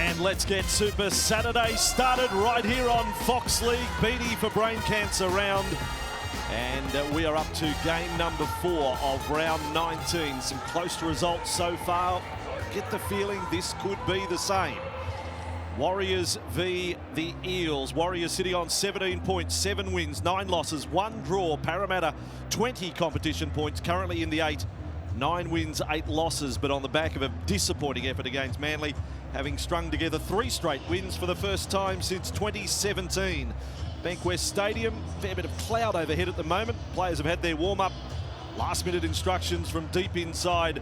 And let's get Super Saturday started right here on Fox League. Beatty for Brain Cancer round. And we are up to game number 4 of round 19. Some close results so far. Get the feeling this could be the same. Warriors v the Eels. Warriors sitting on 17 points, 7 wins, 9 losses, 1 draw. Parramatta 20 competition points, currently in the 8. 9 wins, 8 losses, but on the back of a disappointing effort against Manly, having strung together 3 straight wins for the first time since 2017. Bankwest Stadium, fair bit of cloud overhead at the moment. Players have had their warm-up. Last-minute instructions from deep inside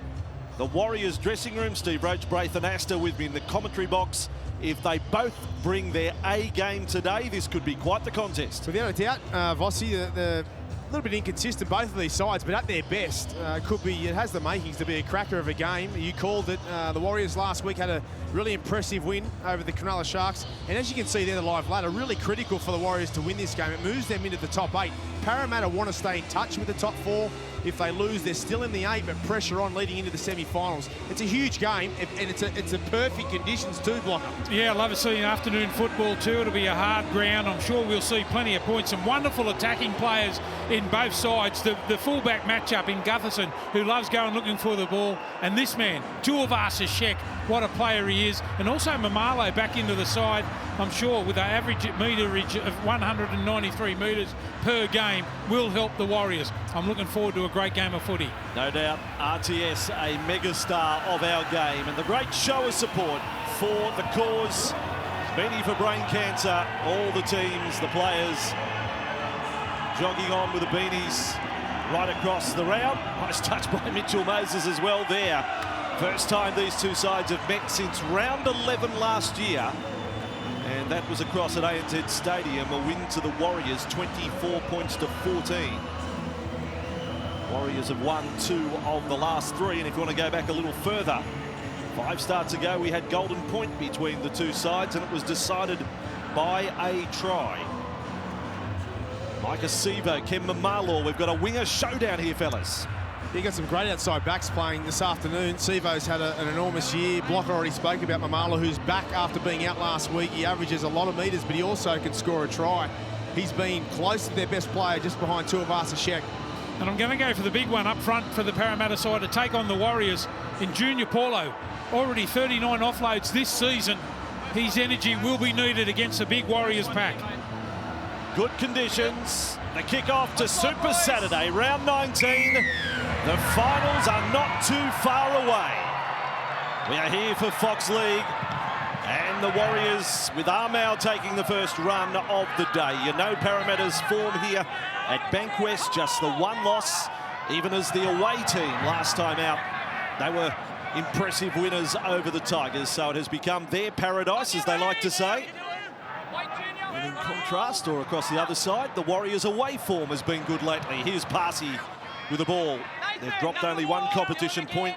the Warriors dressing room. Steve Roach, Braith and Astor with me in the commentary box. If they both bring their A game today, this could be quite the contest. Without a doubt, Vossi, the little bit inconsistent, both of these sides, but at their best, it has the makings to be a cracker of a game. You called it. The Warriors last week had a really impressive win over the Cronulla Sharks, and as you can see there, the live ladder, really critical for the Warriors to win this game. It moves them into the top 8. Parramatta want to stay in touch with the top 4. If they lose, they're still in the 8, but pressure on leading into the semi-finals. It's a huge game, and it's a perfect conditions too, Blocker. Yeah, I'd love to see afternoon football too. It'll be a hard ground. I'm sure we'll see plenty of points. Some wonderful attacking players in both sides. The fullback matchup in Gutherson, who loves going looking for the ball, and this man, Tuivasa-Sheck, what a player he is. And also Mamalo back into the side, I'm sure, with an average meterage of 193 metres per game, will help the Warriors. I'm looking forward to a great game of footy. No doubt, RTS, a megastar of our game, and the great show of support for the cause. Beatty for Brain Cancer, all the teams, the players, jogging on with the beanies right across the round. Nice touch by Mitchell Moses as well there. First time these two sides have met since round 11 last year. And that was across at ANZ Stadium, a win to the Warriors, 24 points to 14. Warriors have won 2 of the last 3, and if you want to go back a little further, 5 starts ago we had golden point between the two sides, and it was decided by a try. Micah Sevo, Ken Mamalo, we've got a winger showdown here, fellas. You got some great outside backs playing this afternoon. Sevo's had an enormous year. Blocker already spoke about Mamalo, who's back after being out last week. He averages a lot of metres, but he also can score a try. He's been close to their best player, just behind Tuivasa-Sheck. And I'm going to go for the big one up front for the Parramatta side to take on the Warriors in Junior Paulo. Already 39 offloads this season. His energy will be needed against the big Warriors pack. Good conditions. The kick-off to Super Saturday, round 19. The finals are not too far away. We are here for Fox League, and the Warriors with Armau taking the first run of the day. You know Parramatta's form here at Bankwest, just the 1 loss, even as the away team last time out. They were impressive winners over the Tigers, so it has become their paradise, as they like to say. And in contrast, or across the other side, the Warriors' away form has been good lately. Here's Parsi with the ball. They've dropped only 1 competition point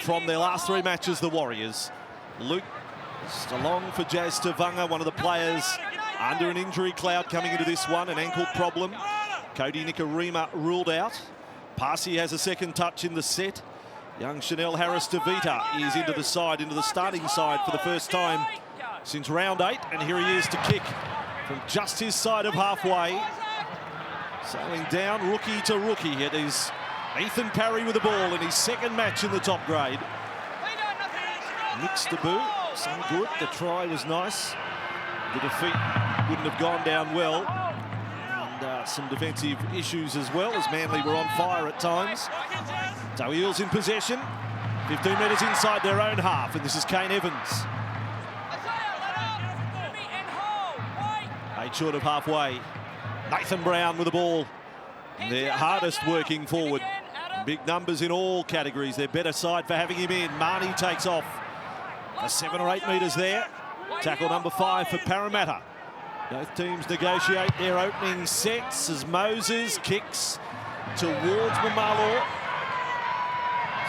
from their last 3 matches, the Warriors. Luke just along for Jazz Tavanga, one of the players under an injury cloud coming into this one, an ankle problem. Cody Nikarima ruled out. Parsi has a second touch in the set. Young Chanel Harris-Tavita is into the side, into the starting side for the first time since round 8, and here he is to kick from just his side of halfway. Sailing down, rookie to rookie. It is Ethan Parry with the ball in his second match in the top grade. Mixed debut, so good. The try was nice. The defeat wouldn't have gone down well. And some defensive issues as well, as Manly were on fire at times. So Eels in possession, 15 metres inside their own half, and this is Kane Evans. 8 short of halfway. Nathan Brown with the ball. Their hardest working forward. Big numbers in all categories. Their better side for having him in. Marnie takes off. 7 or 8 metres there. Tackle number 5 for Parramatta. Both teams negotiate their opening sets as Moses kicks towards Mamalo.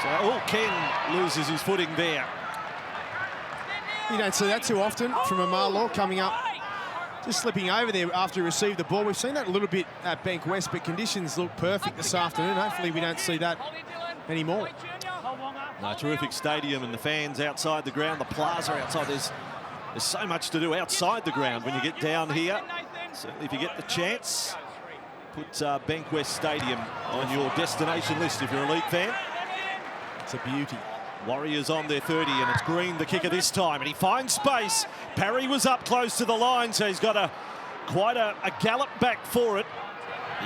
So, Ken loses his footing there. You don't see that too often from Mamalo coming up, just slipping over there after he received the ball. We've seen that a little bit at Bankwest, but conditions look perfect this afternoon. Hopefully we don't see that anymore. Terrific stadium and the fans outside the ground, the plaza outside. There's so much to do outside the ground when you get down here. Certainly if you get the chance, put Bankwest Stadium on your destination list if you're a league fan. It's a beauty. Warriors on their 30, and it's Green the kicker this time, and he finds space. Parry was up close to the line, so he's got quite a gallop back for it.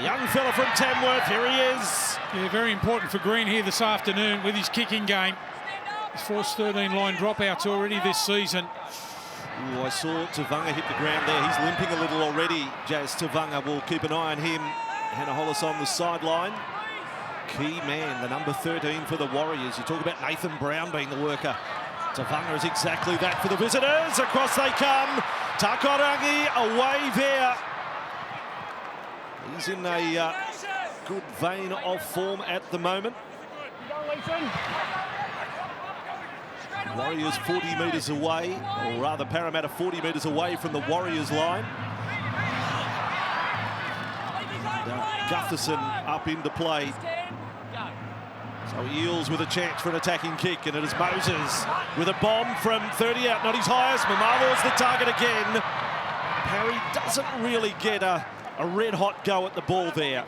Young fella from Tamworth, here he is. Yeah, very important for Green here this afternoon with his kicking game. He's forced 13 line dropouts already this season. Ooh, I saw Tavanga hit the ground there. He's limping a little already. Jazz Tavanga, will keep an eye on him. Hannah Hollis on the sideline. Key man, the number 13 for the Warriors. You talk about Nathan Brown being the worker. Tavanga is exactly that for the visitors. Across they come. Takarangi away there. He's in a good vein of form at the moment. Warriors 40 metres away, or rather Parramatta 40 metres away from the Warriors line. Gutherson up into play. So Eels with a chance for an attacking kick, and it is Moses with a bomb from 30 out, not his highest. Mamalo's the target again. Parry doesn't really get a red-hot go at the ball there.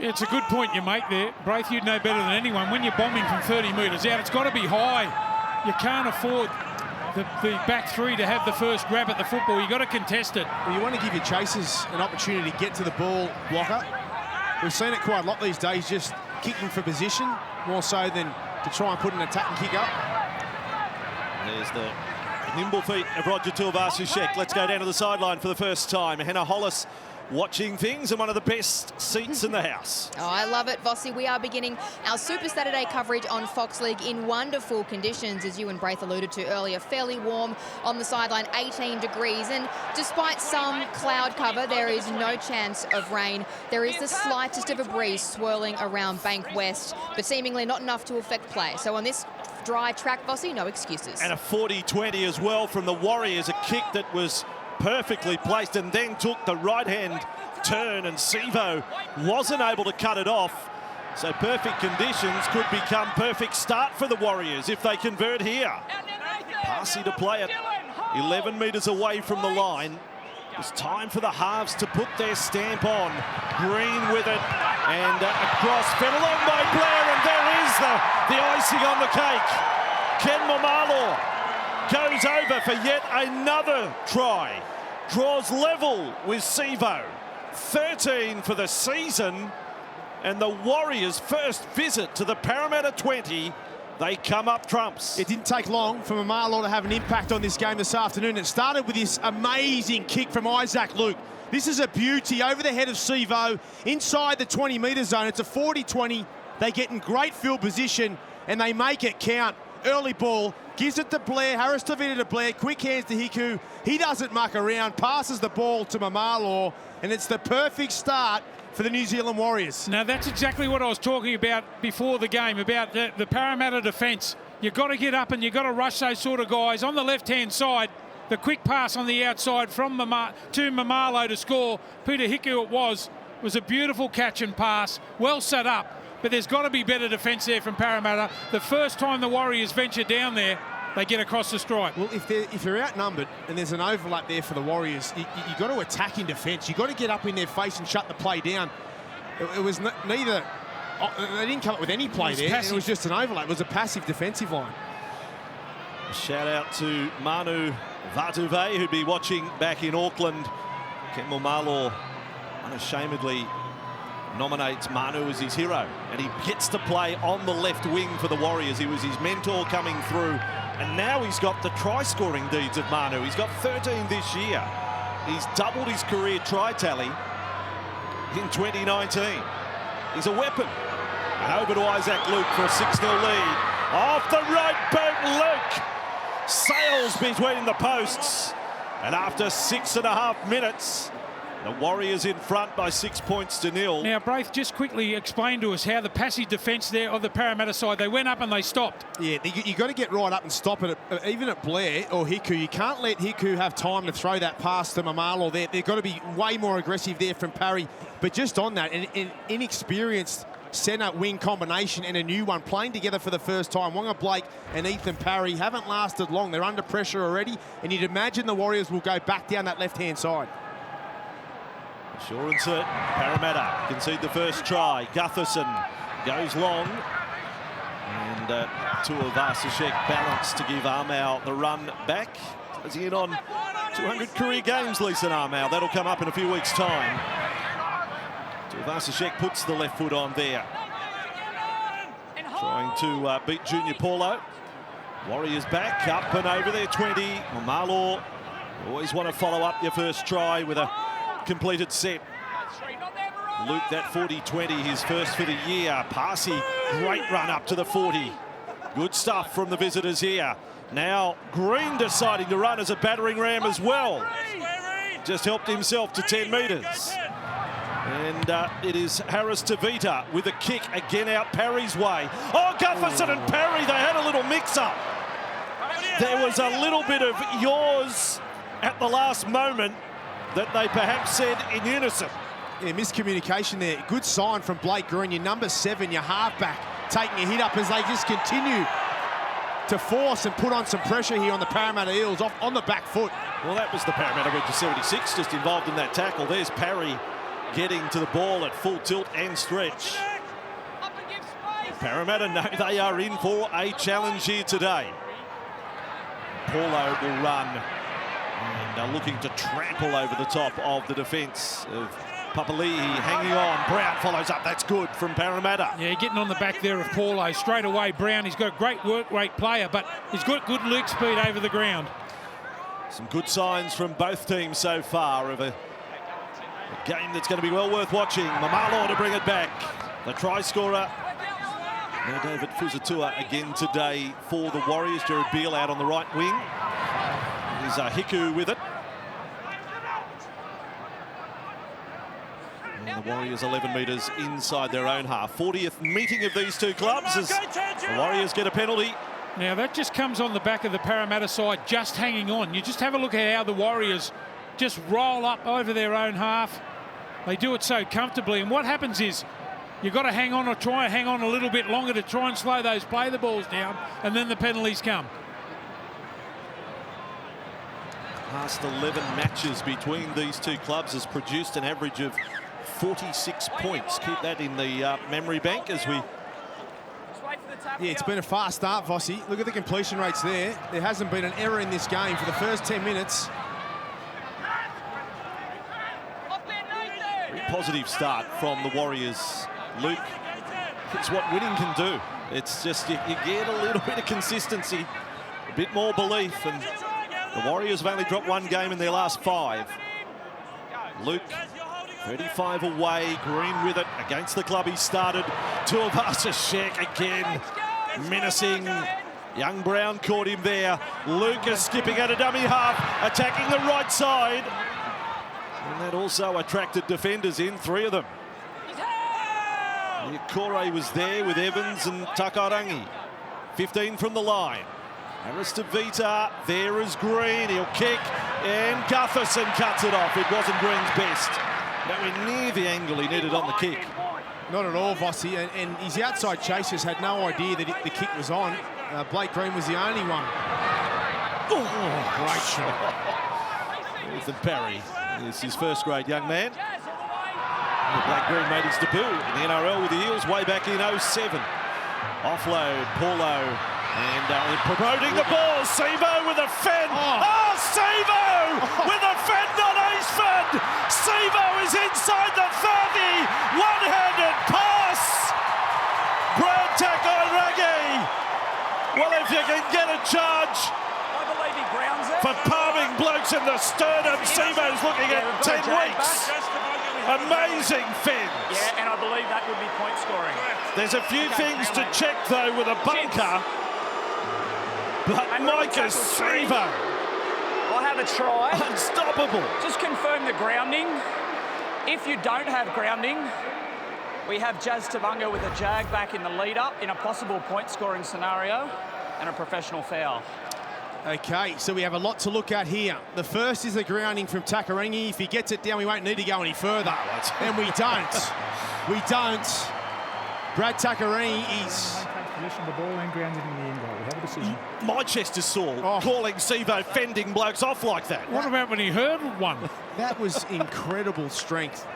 Yeah, it's a good point you make there. Braith, you'd know better than anyone. When you're bombing from 30 metres out, it's got to be high. You can't afford the back three to have the first grab at the football. You've got to contest it. Well, you want to give your chasers an opportunity to get to the ball, Walker. We've seen it quite a lot these days, just kicking for position, more so than to try and put an attacking kick up. There's the nimble feet of Roger Tuivasa-Sheck. Let's go down to the sideline for the first time. Hannah Hollis watching things in one of the best seats in the house. Oh, I love it, Vossi. We are beginning our Super Saturday coverage on Fox League in wonderful conditions, as you and Braith alluded to earlier. Fairly warm on the sideline, 18 degrees. And despite some cloud cover, there is no chance of rain. There is the slightest of a breeze swirling around Bank West, but seemingly not enough to affect play. So on this dry track, Vossi, no excuses. And a 40-20 as well from the Warriors. A kick that was perfectly placed and then took the right-hand turn, and Sivo wasn't able to cut it off. So perfect conditions could become perfect start for the Warriors if they convert here. Passy to play it 11 metres away from the line. It's time for the halves to put their stamp on. Green with it, and across, fed along by Blair, and there is the icing on the cake. Ken Mamalo goes over for yet another try. Draws level with Sivo. 13 for the season, and the Warriors' first visit to the Parramatta 20. They come up trumps. It didn't take long for Mamalo to have an impact on this game this afternoon. It started with this amazing kick from Isaac Luke. This is a beauty over the head of Sivo, inside the 20-metre zone. It's a 40-20. They get in great field position, and they make it count. Early ball, gives it to Blair, Harris Tavita to Blair, quick hands to Hiku. He doesn't muck around, passes the ball to Mamalo, and it's the perfect start for the New Zealand Warriors. Now, that's exactly what I was talking about before the game, about the Parramatta defence. You've got to get up and you've got to rush those sort of guys. On the left-hand side, the quick pass on the outside from to Mamalo to score. Peter Hiku it was a beautiful catch and pass, well set up. But there's got to be better defence there from Parramatta. The first time the Warriors venture down there, they get across the stripe. Well, if they're outnumbered and there's an overlap there for the Warriors, you've got to attack in defence. You've got to get up in their face and shut the play down. It was neither... They didn't come up with any play there. It was just an overlap. It was a passive defensive line. Shout out to Manu Vatuve, who'd be watching back in Auckland. Ken Mamalo unashamedly nominates Manu as his hero, and he gets to play on the left wing for the Warriors. He was his mentor coming through, and now he's got the try-scoring deeds of Manu. He's got 13 this year. He's doubled his career try tally in 2019. He's a weapon. And over to Isaac Luke for a 6-0 lead. Off the right boot, Luke sails between the posts, and after 6.5 minutes, the Warriors in front by 6 points to nil. Now, Braith, just quickly explain to us how the passive defence there of the Parramatta side, they went up and they stopped. Yeah, you've got to get right up and stop it, even at Blair or Hiku. You can't let Hiku have time to throw that pass to Mamalo there. They've got to be way more aggressive there from Parry. But just on that, an inexperienced centre-wing combination and a new one playing together for the first time. Wonga Blake and Ethan Parry haven't lasted long. They're under pressure already, and you'd imagine the Warriors will go back down that left-hand side. Sure and certain, Parramatta concede the first try. Gutherson goes long. And Tuivasa-Sheck balanced to give Armau the run back. Is he in on 200 career games, Leeson Armau? That'll come up in a few weeks' time. Tuivasa-Sheck puts the left foot on there. Trying to beat Junior Paulo. Warriors back, up and over there, 20. Marlaw, always want to follow up your first try with a completed set. Luke, that 40-20, his first for the year. Parsi, great run up to the 40. Good stuff from the visitors here. Now Green deciding to run as a battering ram as well. Just helped himself to 10 metres. And it is Harris Tavita with a kick again out Parry's way. Oh, Gutherson and Parry, they had a little mix-up. There was a little bit of yours at the last moment that they perhaps said in unison. Yeah, miscommunication there. Good sign from Blake Green, your number 7, your halfback, taking a hit up as they just continue to force and put on some pressure here on the Parramatta Eels off on the back foot. Well, that was the Parramatta Red to 76 just involved in that tackle. There's Parry getting to the ball at full tilt and stretch. Parramatta know they are in for a challenge here today. Paulo will run and looking to trample over the top of the defence of Papali'i, hanging on. Brown follows up. That's good from Parramatta. Yeah, getting on the back there of Paulo. Straight away, Brown, he's got great work rate player, but he's got good leak speed over the ground. Some good signs from both teams so far of a game that's going to be well worth watching. Mamalo to bring it back. The try scorer. Now David Fusatua again today for the Warriors. Jared Beale out on the right wing. There's Hiku with it. And the Warriors 11 metres inside their own half. 40th meeting of these two clubs as the Warriors get a penalty. Now that just comes on the back of the Parramatta side, just hanging on. You just have a look at how the Warriors just roll up over their own half. They do it so comfortably, and what happens is you've got to hang on or try and hang on a little bit longer to try and slow those play the balls down, and then the penalties come. Past 11 matches between these two clubs has produced an average of 46 points. Keep that in the memory bank as we... Yeah, it's been a fast start, Vossi. Look at the completion rates there. There hasn't been an error in this game for the first 10 minutes. Very positive start from the Warriors. Luke, it's what winning can do. It's just you get a little bit of consistency, a bit more belief, and the Warriors have only dropped one game in their last 5. Luke, 35 away, Green with it against the club he started. Tuivasa-Sheck again, menacing. Young Brown caught him there. Lucas skipping at a dummy half, attacking the right side. And that also attracted defenders in, 3 of them. Kore was there with Evans and Takarangi. 15 from the line. Harris Tavita, there is Green, he'll kick, and Gutherson cuts it off. It wasn't Green's best. Nowhere near the angle he needed on the kick. Not at all, Vossi, and his outside chasers had no idea that the kick was on. Blake Green was the only one. Oh, great shot. Ethan Parry is his first grade young man. Blake Green made his debut in the NRL with the Eels way back in 07. Offload, Paulo, and promoting the ball. Sevo with a fend. Oh, Sevo with a fend, not ace fend. Sevo is inside the 30. One-handed pass. Brad Takai-Rangi. Well, if you can get a charge for palming blokes in the sternum, Sevo's looking at 10 weeks. Amazing fence. Yeah, and I believe that would be point scoring. There's a few things to check, though, with a bunker. But Micah Sevo. I'll have a try. Unstoppable. Just confirm the grounding. If you don't have grounding, we have Jazz Tavunga with a jag back in the lead-up in a possible point-scoring scenario and a professional foul. Okay, so we have a lot to look at here. The first is the grounding from Takarangi. If he gets it down, we won't need to go any further. And we don't. We don't. Brad Tuckerini is... Possession of the ball and grounded in the end goal. We have a decision. My chest is sore, calling Sevo fending blokes off like that. What about when he hurdled one? That was incredible strength.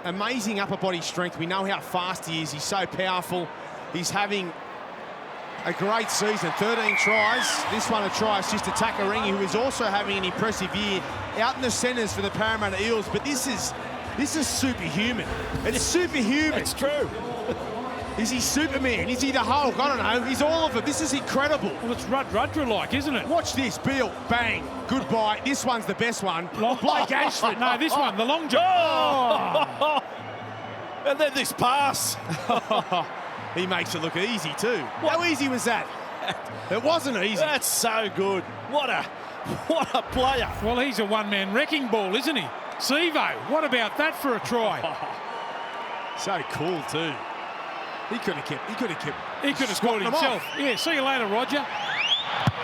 Amazing upper body strength. We know how fast he is. He's so powerful. He's having a great season. 13 tries. This one a try assist to Tuckerini, who is also having an impressive year out in the centres for the Parramatta Eels. But this is superhuman. It's superhuman. It's true. Is he Superman? Is he the Hulk? I don't know. He's all of it. This is incredible. Well, it's Rudra-like, isn't it? Watch this. Bill, bang, goodbye. This one's the best one. Blake Ashford. No, this one, the long jump. Oh. And then this pass. He makes it look easy too. How easy was that? It wasn't easy. That's so good. What a player. Well, he's a one-man wrecking ball, isn't he? Sevo, what about that for a try? So cool too. He could have scored himself. Yeah, see you later, Roger.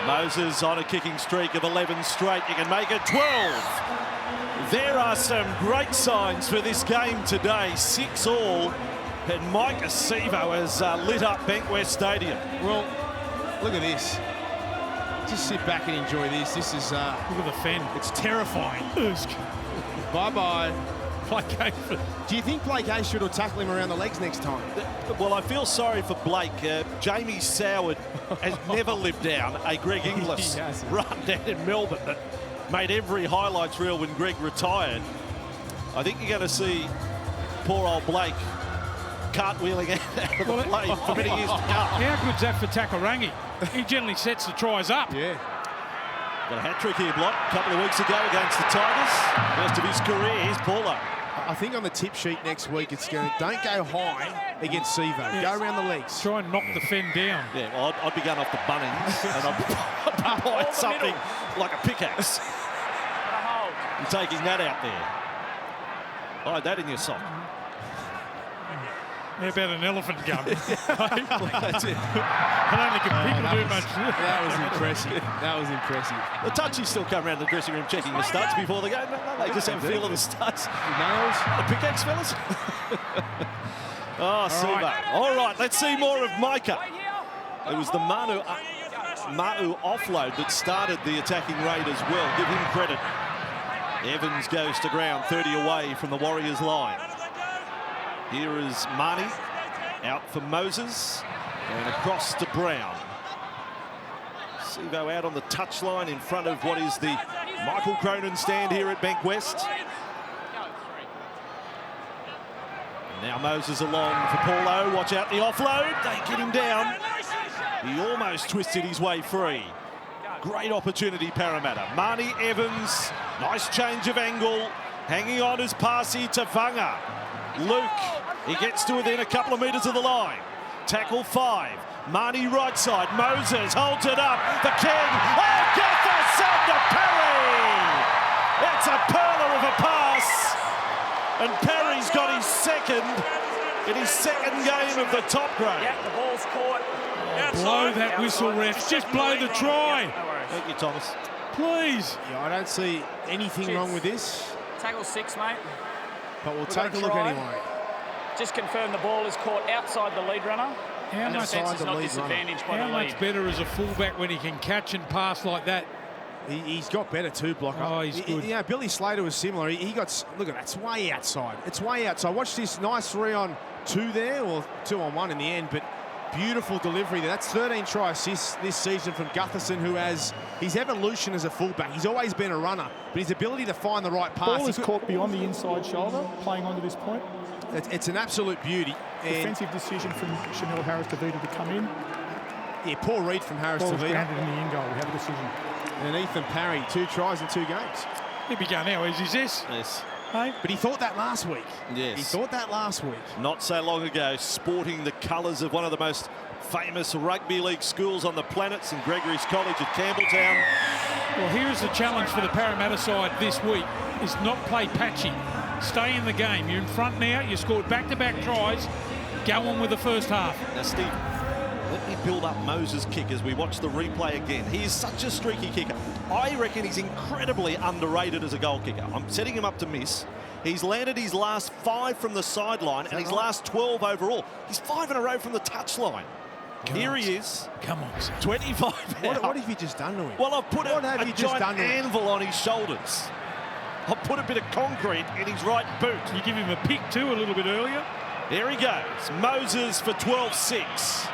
Moses on a kicking streak of 11 straight. You can make it 12. There are some great signs for this game today. 6-all. And Mike Sevo has lit up Bankwest Stadium. Well, look at this. Just sit back and enjoy this. This is... look at the fen. It's terrifying. Bye-bye. Blake Ashford. Do you think Blake Ashford will tackle him around the legs next time? Well, I feel sorry for Blake. Jamie Soward has never lived down a Greg Inglis run down in Melbourne that made every highlights reel when Greg retired. I think you're going to see poor old Blake cartwheeling out of the play for many years to come. How good's that for Tuckerini? He generally sets the tries up. Yeah. Got a hat-trick here, Block, a couple of weeks ago against the Tigers. First of his career. Here's Paulo. I think on the tip sheet next week, it's going to... Don't go high against Sevo. Yeah. Go around the legs. Try and knock the fen down. Yeah, well, I'd be going off the Bunnings and I'd be buying something like a pickaxe. And taking that out there. Hide that in your sock. How about an elephant gun? That's it. I don't think people do much. That was impressive. That was impressive. The touchies still come around the dressing room checking the studs before the game. No, they just have a feel of the studs. Nails. The pickaxe, fellas. Oh, Silva. All right, let's see more of Micah. It was the Manu offload that started the attacking raid as well. Give him credit. Evans goes to ground, 30 away from the Warriors line. Here is Marnie, out for Moses, and across to Brown. Sevo out on the touchline in front of what is the Michael Cronin stand here at Bankwest. Now Moses along for Paulo. Watch out the offload. They get him down. He almost twisted his way free. Great opportunity, Parramatta. Marnie Evans, nice change of angle. Hanging on is Parsi to Vanga. Luke, he gets to within a couple of metres of the line. Tackle 5. Marnie right side. Moses holds it up. The King. Oh, Gutherson to Perry! That's a perler of a pass. And Perry's got his second in his second game of the top grade. Yeah, the ball's caught. Blow that whistle, refs. Just blow the try. Thank you, Thomas. Please. Yeah, I don't see anything wrong with this. Tackle 6, mate. But we'll take a look anyway. Just confirm the ball is caught outside the lead runner. How the defence is not disadvantaged by the lead. much better as a fullback when he can catch and pass like that? He's got better too, Blocker. Oh, he's good. You know, Billy Slater was similar. He got, look at that, it's way outside. It's way outside. Watch this nice 3-on-2 there, or 2-on-1 in the end, but beautiful delivery there. That's 13 try assists this season from Gutherson, who has his evolution as a fullback. He's always been a runner, but his ability to find the right pass. Ball is caught beyond the inside shoulder, playing on to this point. It's an absolute beauty. Defensive decision from Chanel Harris-Tavita to come in. Yeah, poor read from Harris-Tavita. Grounded in the end goal. We have a decision. And Ethan Parry, 2 tries in 2 games. He'll be going, how easy is this? Yes. Hey? But he thought that last week. Yes. He thought that last week. Not so long ago, sporting the colours of one of the most famous rugby league schools on the planet, St Gregory's College at Campbelltown. Well, here's the challenge for the Parramatta side this week, is not play patchy. Stay in the game. You're in front now. You scored back-to-back tries. Go on with the first half. Now, Steve, let me build up Moses' kick as we watch the replay again. He is such a streaky kicker. I reckon he's incredibly underrated as a goal kicker. I'm setting him up to miss. He's landed his last 5 from the sideline and his last 12 overall. He's 5 in a row from the touchline. Here he is. Come on, son. 25 What have you just done to him? Well, I've put a giant to him? anvil on his shoulders. I've put a bit of concrete in his right boot. You give him a pick too a little bit earlier. Here he goes. Moses for 12-6.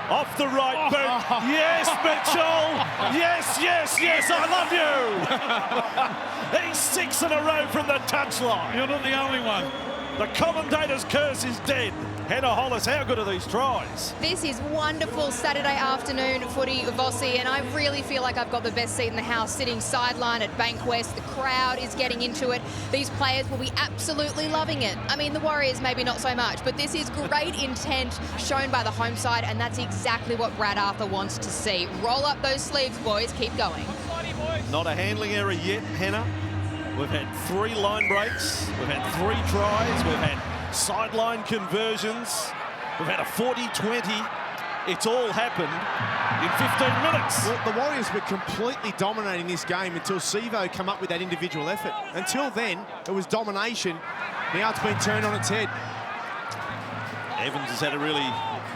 Off the right boot. Yes, Mitchell. Yes, yes, yes, I love you. He's 6 in a row from the touchline. You're not the only one. The commentator's curse is dead. Hannah Hollis, how good are these tries? This is wonderful Saturday afternoon footy, Vossi, and I really feel like I've got the best seat in the house sitting sideline at Bankwest. The crowd is getting into it. These players will be absolutely loving it. I mean, the Warriors maybe not so much, but this is great intent shown by the home side, and that's exactly what Brad Arthur wants to see. Roll up those sleeves, boys. Keep going. Not a handling error yet, Hannah. We've had 3 line breaks. We've had 3 tries. We've had sideline conversions. We've had a 40-20. It's all happened in 15 minutes. Well, the Warriors were completely dominating this game until Sivo come up with that individual effort. Until then, it was domination. Now it's been turned on its head. Evans has had a really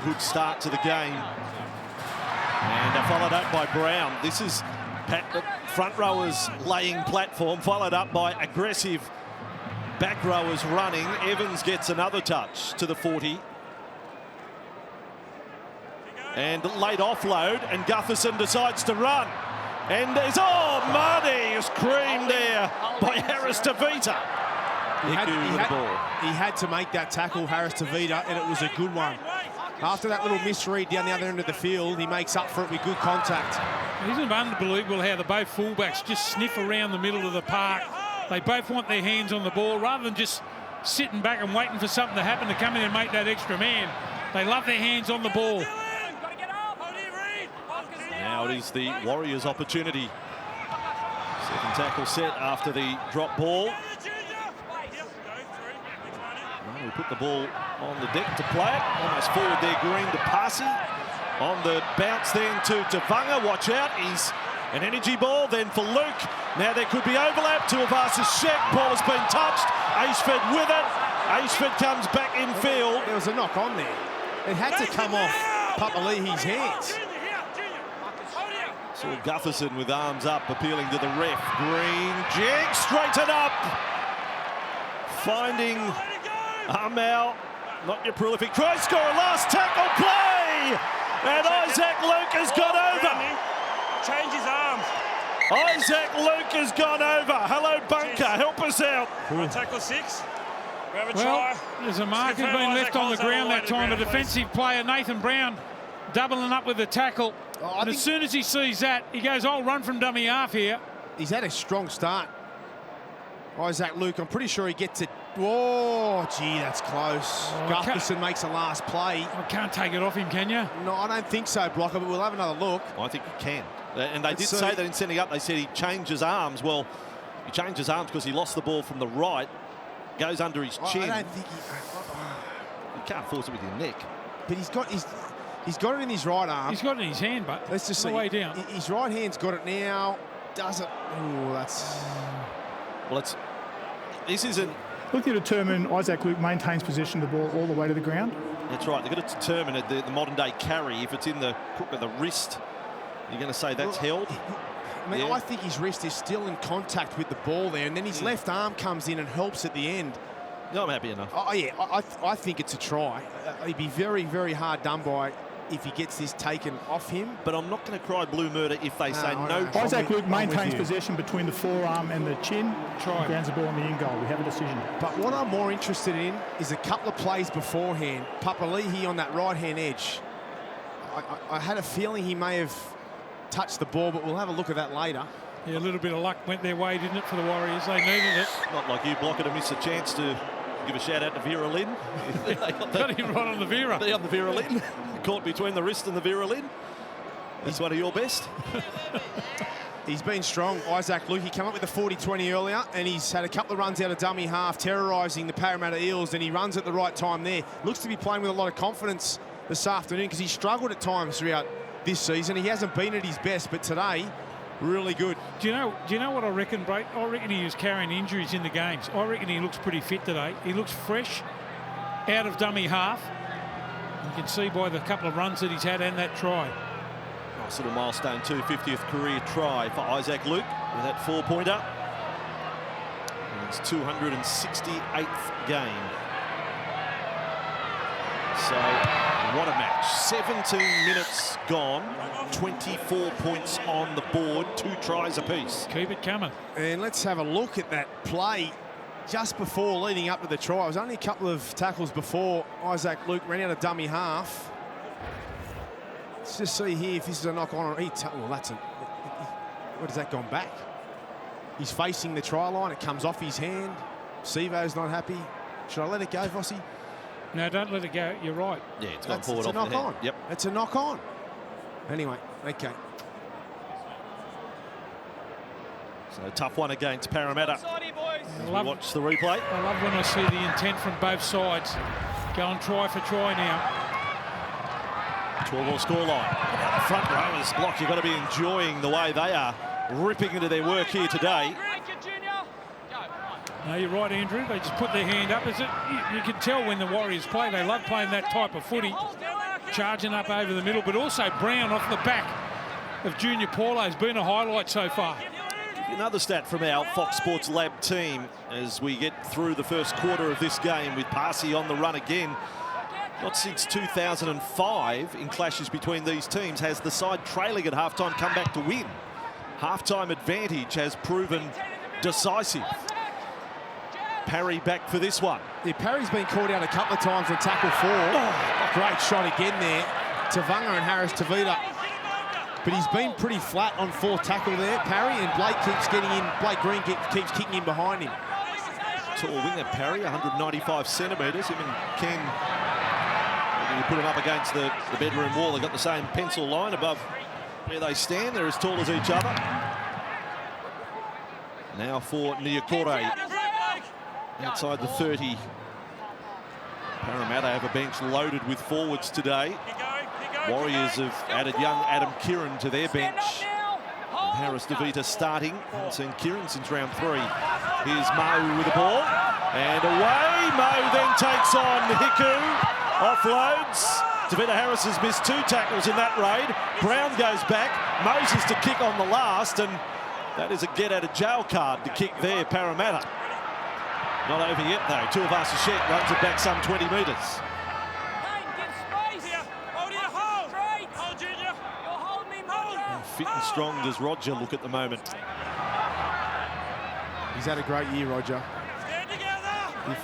good start to the game. And followed up by Brown. This is the front rowers laying platform, followed up by aggressive back rowers running. Evans gets another touch to the 40. And late offload, and Gutherson decides to run. And there's, Marty is creamed there by Harris Tavita. He had to make that tackle, Harris Tavita, and it was a good one. After that little misread down the other end of the field, he makes up for it with good contact. Isn't it unbelievable how the both fullbacks just sniff around the middle of the park? They both want their hands on the ball rather than just sitting back and waiting for something to happen to come in and make that extra man. They love their hands on the ball. Now it is the Warriors' opportunity. Second tackle set after the drop ball. We put the ball on the deck to play it. Almost forward there, Green to Parsi. On the bounce then to Tavanga. Watch out. He's an energy ball then for Luke. Now there could be overlap to Avasa Sheck. Ball has been touched. Ashford with it. Ashford comes back in field. There was a knock on there. It had to come off Papalihi's hands. Saw Gutherson with arms up, appealing to the ref. Green, jig, straighten up. Finding Armel, not your prolific try scorer. Last tackle play. And Isaac Luke has gone over. Change his arms. Isaac Luke has gone over. Hello, bunker. Help us out. Tackle 6. We have a Well, try. there's a mark has been left on the ground that time. A defensive player, Nathan Brown, doubling up with the tackle. And as soon as he sees that, he goes, I'll run from dummy half here. He's had a strong start. Isaac Luke, I'm pretty sure he gets it. Whoa, gee, that's close. Gutherson makes a last play. I can't take it off him, can you? No, I don't think so, Blocker, but we'll have another look. I think he can. And they did say that in sending up, they said he changed his arms. Well, he changed his arms because he lost the ball from the right. Goes under his chin. I don't think You can't force it with your neck. But he's got it in his right arm. He's got it in his hand, but let's just see. The way down. His right hand's got it now. Does it? Oh, that's... Well, this isn't... Looking to determine Isaac Luke maintains possession of the ball all the way to the ground. That's right. They've got to determine the modern-day carry. If it's in the crook of the wrist, you're going to say that's held. I mean, I think his wrist is still in contact with the ball there, and then his left arm comes in and helps at the end. No, I'm happy enough. I think it's a try. He'd be very, very hard done by if he gets this taken off him. But I'm not going to cry blue murder if they say no. Isaac Luke maintains possession between the forearm and the chin. Try. Grounds the ball in the in goal. We have a decision. But what I'm more interested in is a couple of plays beforehand. Papalihi on that right-hand edge. I had a feeling he may have touched the ball, but we'll have a look at that later. Yeah, a little bit of luck went their way, didn't it, for the Warriors? They needed it. Not like you, Blocker, to miss a chance to give a shout out to Vera Lynn. Got him right on the Vera. On the Vera Lynn. Caught between the wrist and the Vera Lynn. That's one of your best. He's been strong, Isaac Luke. He came up with the 40-20 earlier, and he's had a couple of runs out of dummy half, terrorising the Parramatta Eels, and he runs at the right time there. Looks to be playing with a lot of confidence this afternoon because he struggled at times throughout this season. He hasn't been at his best, but today Really good. Do you know what I reckon, Brate? I reckon he was carrying injuries in the games. I reckon he looks pretty fit today. He looks fresh, out of dummy half. You can see by the couple of runs that he's had and that try. Nice little milestone too, 50th career try for Isaac Luke with that 4-pointer. And his 268th game. So, what a match. 17 minutes gone, 24 points on the board, 2 tries apiece. Keep it coming. And let's have a look at that play just before leading up to the try. It was only a couple of tackles before Isaac Luke ran out of dummy half. Let's just see here if this is a knock on. Well, that's a... What has that gone back? He's facing the try line. It comes off his hand. Sivo's not happy. Should I let it go, Vossi? No, don't let it go. You're right. Yeah, it's gone forward off the head. It's a knock on. Yep. It's a knock on. Anyway, okay. So tough one against Parramatta. As we watch the replay. I love when I see the intent from both sides. Go and try for try now. 12-all scoreline. Now the front rowers block. You've got to be enjoying the way they are ripping into their work here today. No, you're right, Andrew. They just put their hand up. You can tell when the Warriors play. They love playing that type of footy, charging up over the middle. But also Brown off the back of Junior Paulo has been a highlight so far. Another stat from our Fox Sports Lab team as we get through the first quarter of this game with Parsi on the run again. Not since 2005 in clashes between these teams has the side trailing at halftime come back to win. Halftime advantage has proven decisive. Parry back for this one. Yeah, Parry's been called out a couple of times on tackle 4. Oh, great shot again there. Tavanga and Harris Tavita. But he's been pretty flat on 4th tackle there, Parry, and Blake keeps getting in. Blake Green keeps kicking in behind him. Tall winger Parry, 195 centimetres. Him and Ken, when you put them up against the bedroom wall, they've got the same pencil line above where they stand. They're as tall as each other. Now for Niokore. Outside the 30. Parramatta have a bench loaded with forwards today. Warriors have added young Adam Kieran to their bench. And Harris DeVita starting. Haven't seen Kieran since round 3. Here's Mo with the ball. And away. Mo then takes on Hiku. Offloads. DeVita Harris has missed 2 tackles in that raid. Brown goes back. Moses to kick on the last. And that is a get out of jail card to kick there, Parramatta. Not over yet, though. Tuivasa-Sheck runs it back some 20 metres. Fit and strong does Roger look at the moment. He's had a great year, Roger.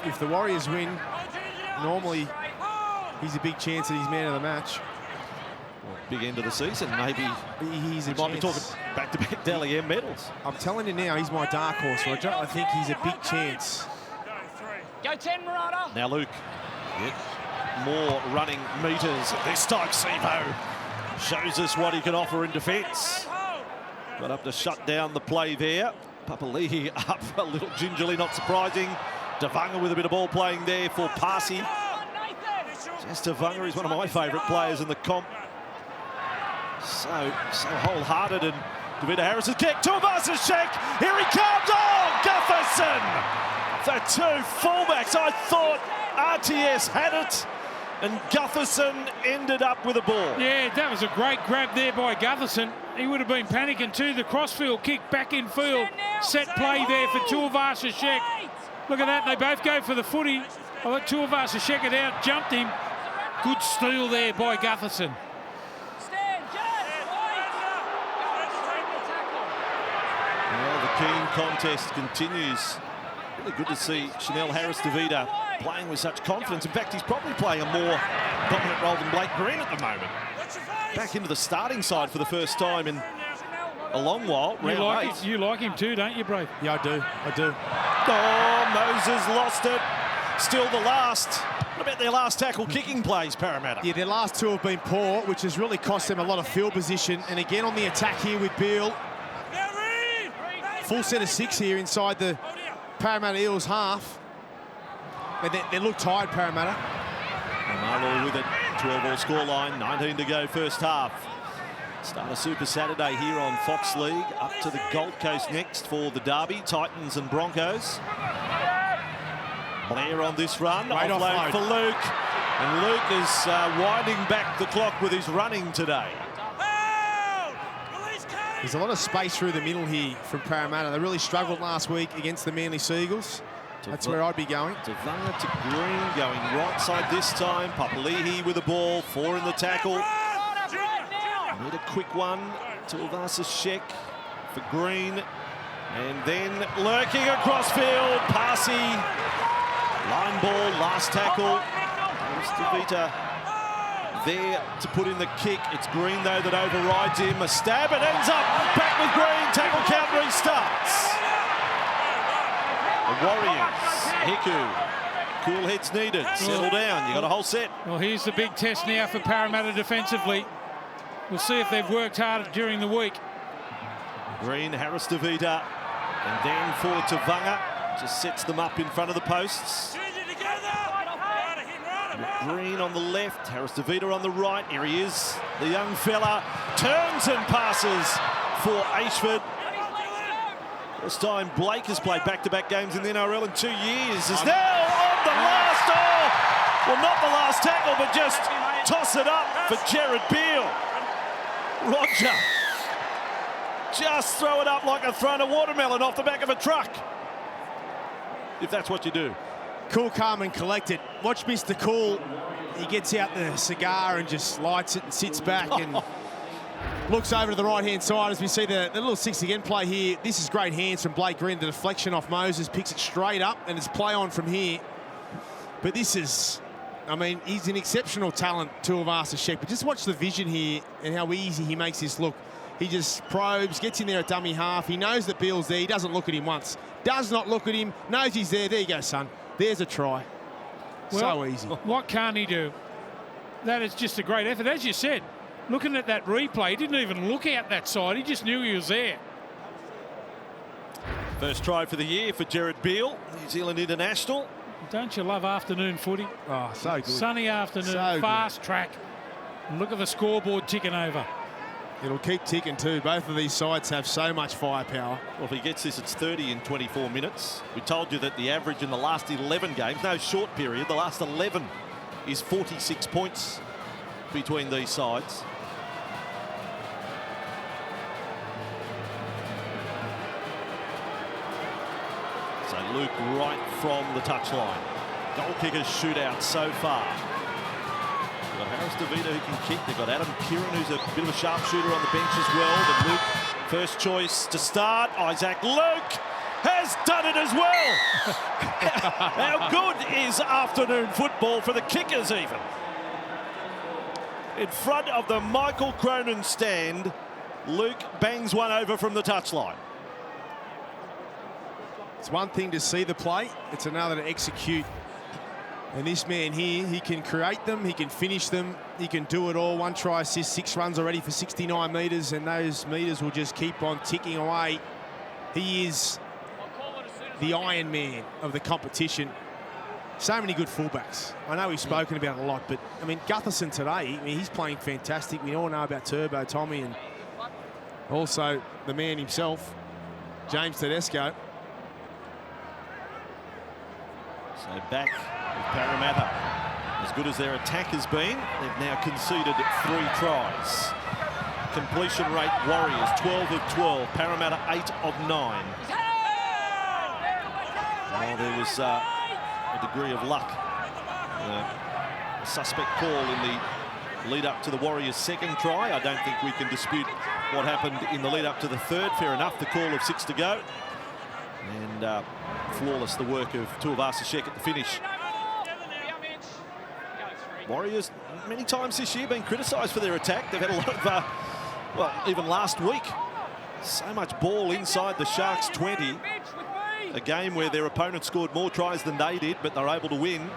If the Warriors win, normally he's a big chance that he's man of the match. Well, big end of the season, maybe. He might be talking back-to-back Dally M medals. I'm telling you now, he's my dark horse, Roger. I think he's a big chance. Go 10, Murata. Now Luke. Yep. More running metres. This time Sivo shows us what he can offer in defence. Got up to shut down the play there. Papali'i up a little gingerly, not surprising. Tavanga with a bit of ball playing there for Parsi. Just Tavanga is one of my favourite players in the comp. So wholehearted, and DeVita Harris's kick. Tuivasa-Sheck. Here he comes. Oh, Gutherson. The 2 fullbacks. I thought RTS had it, and Gutherson ended up with a ball. Yeah, that was a great grab there by Gutherson. He would have been panicking too. The crossfield kick back in field. Set play there for Tuivasa-Sheck. Look at that. They both go for the footy. I let Tuivasa-Sheck it out, jumped him. Good steal there by Gutherson. Well, the keen contest continues. Really good to see Chanel Harris DeVita playing with such confidence. In fact, he's probably playing a more dominant role than Blake Green at the moment. Back into the starting side for the first time in a long while. You like him too, don't you, Brave? Yeah, I do. Oh, Moses lost it. Still the last. What about their last tackle kicking plays, Parramatta? Yeah, their last 2 have been poor, which has really cost them a lot of field position. And again on the attack here with Beale. Full set of 6 here inside the Parramatta Eels half. They look tired, Parramatta. And Marlow with it. 12-all scoreline. 19 to go first half. Start a Super Saturday here on Fox League. Up to the Gold Coast next for the derby, Titans and Broncos. Blair on this run, offload for Luke. And Luke is winding back the clock with his running today. There's a lot of space through the middle here from Parramatta. They really struggled last week against the Manly Seagulls. That's where I'd be going. Devanga to Green, going right side this time. Papali'i with the ball, 4 in the tackle. Need a quick one to Tuivasa-Sheck for Green. And then lurking across field, Parsi. Line ball, last tackle. Davita there to put in the kick. It's Green, though, that overrides him. A stab, it ends up back with Green. Tackle count restarts. The Warriors, Hiku, cool heads needed. Settle down, you got a whole set. Well, here's the big test now for Parramatta defensively. We'll see if they've worked hard during the week. Green, Harris Davita, and then for Tavanga. Just sets them up in front of the posts. Green on the left, Harris Davita on the right. Here he is, the young fella. Turns and passes for Ashford. First time Blake has played back-to-back games in the NRL in 2 years. Is now on the last, well, not the last tackle, but just toss it up for Jared Beale. Roger, just throw it up like a thrown a watermelon off the back of a truck. If that's what you do. Cool, calm and collected. Watch Mr. Cool. He gets out the cigar and just lights it and sits back and looks over to the right-hand side as we see the little 6 again play here. This is great hands from Blake Green. The deflection off Moses, picks it straight up and it's play on from here. But this is, I mean, he's an exceptional talent, Tuivasa-Sheck. But just watch the vision here and how easy he makes this look. He just probes, gets in there at dummy half. He knows that Beale's there. He doesn't look at him once. Does not look at him. Knows he's there. There you go, son. There's a try. Well, so easy. What can't he do? That is just a great effort. As you said, looking at that replay, he didn't even look out that side. He just knew he was there. First try for the year for Jared Beale, New Zealand international. Don't you love afternoon footy? Oh, so good. Sunny afternoon, So fast track. And look at the scoreboard ticking over. It'll keep ticking too. Both of these sides have so much firepower. Well, if he gets this, it's 30 in 24 minutes. We told you that the average in the last 11 games, no short period, the last 11 is 46 points between these sides. So Luke right from the touchline. Goal kickers shootout so far. They've got Harris Davita who can kick. They've got Adam Kieran, who's a bit of a sharpshooter on the bench as well. But Luke, first choice to start. Isaac Luke has done it as well. How good is afternoon football for the kickers even? In front of the Michael Cronin stand, Luke bangs one over from the touchline. It's one thing to see the play. It's another to execute. And this man here, he can create them, he can finish them, he can do it all. 1 try assist, 6 runs already for 69 metres, and those metres will just keep on ticking away. He is the Iron Man of the competition. So many good fullbacks. I know we've spoken about it a lot, but I mean, Gutherson today, I mean, he's playing fantastic. We all know about Turbo Tommy and also the man himself, James Tedesco. So back with Parramatta. As good as their attack has been, they've now conceded 3 tries. Completion rate, Warriors 12 of 12, Parramatta 8 of 9. Well, there was a degree of luck. A suspect call in the lead up to the Warriors' second try. I don't think we can dispute what happened in the lead up to the third. Fair enough, the call of 6 to go. And flawless the work of Tuivasa-Sheck at the finish. Warriors, many times this year, been criticised for their attack. They've had a lot of, well, even last week, so much ball inside the Sharks' 20. A game where their opponent scored more tries than they did, but they're able to win.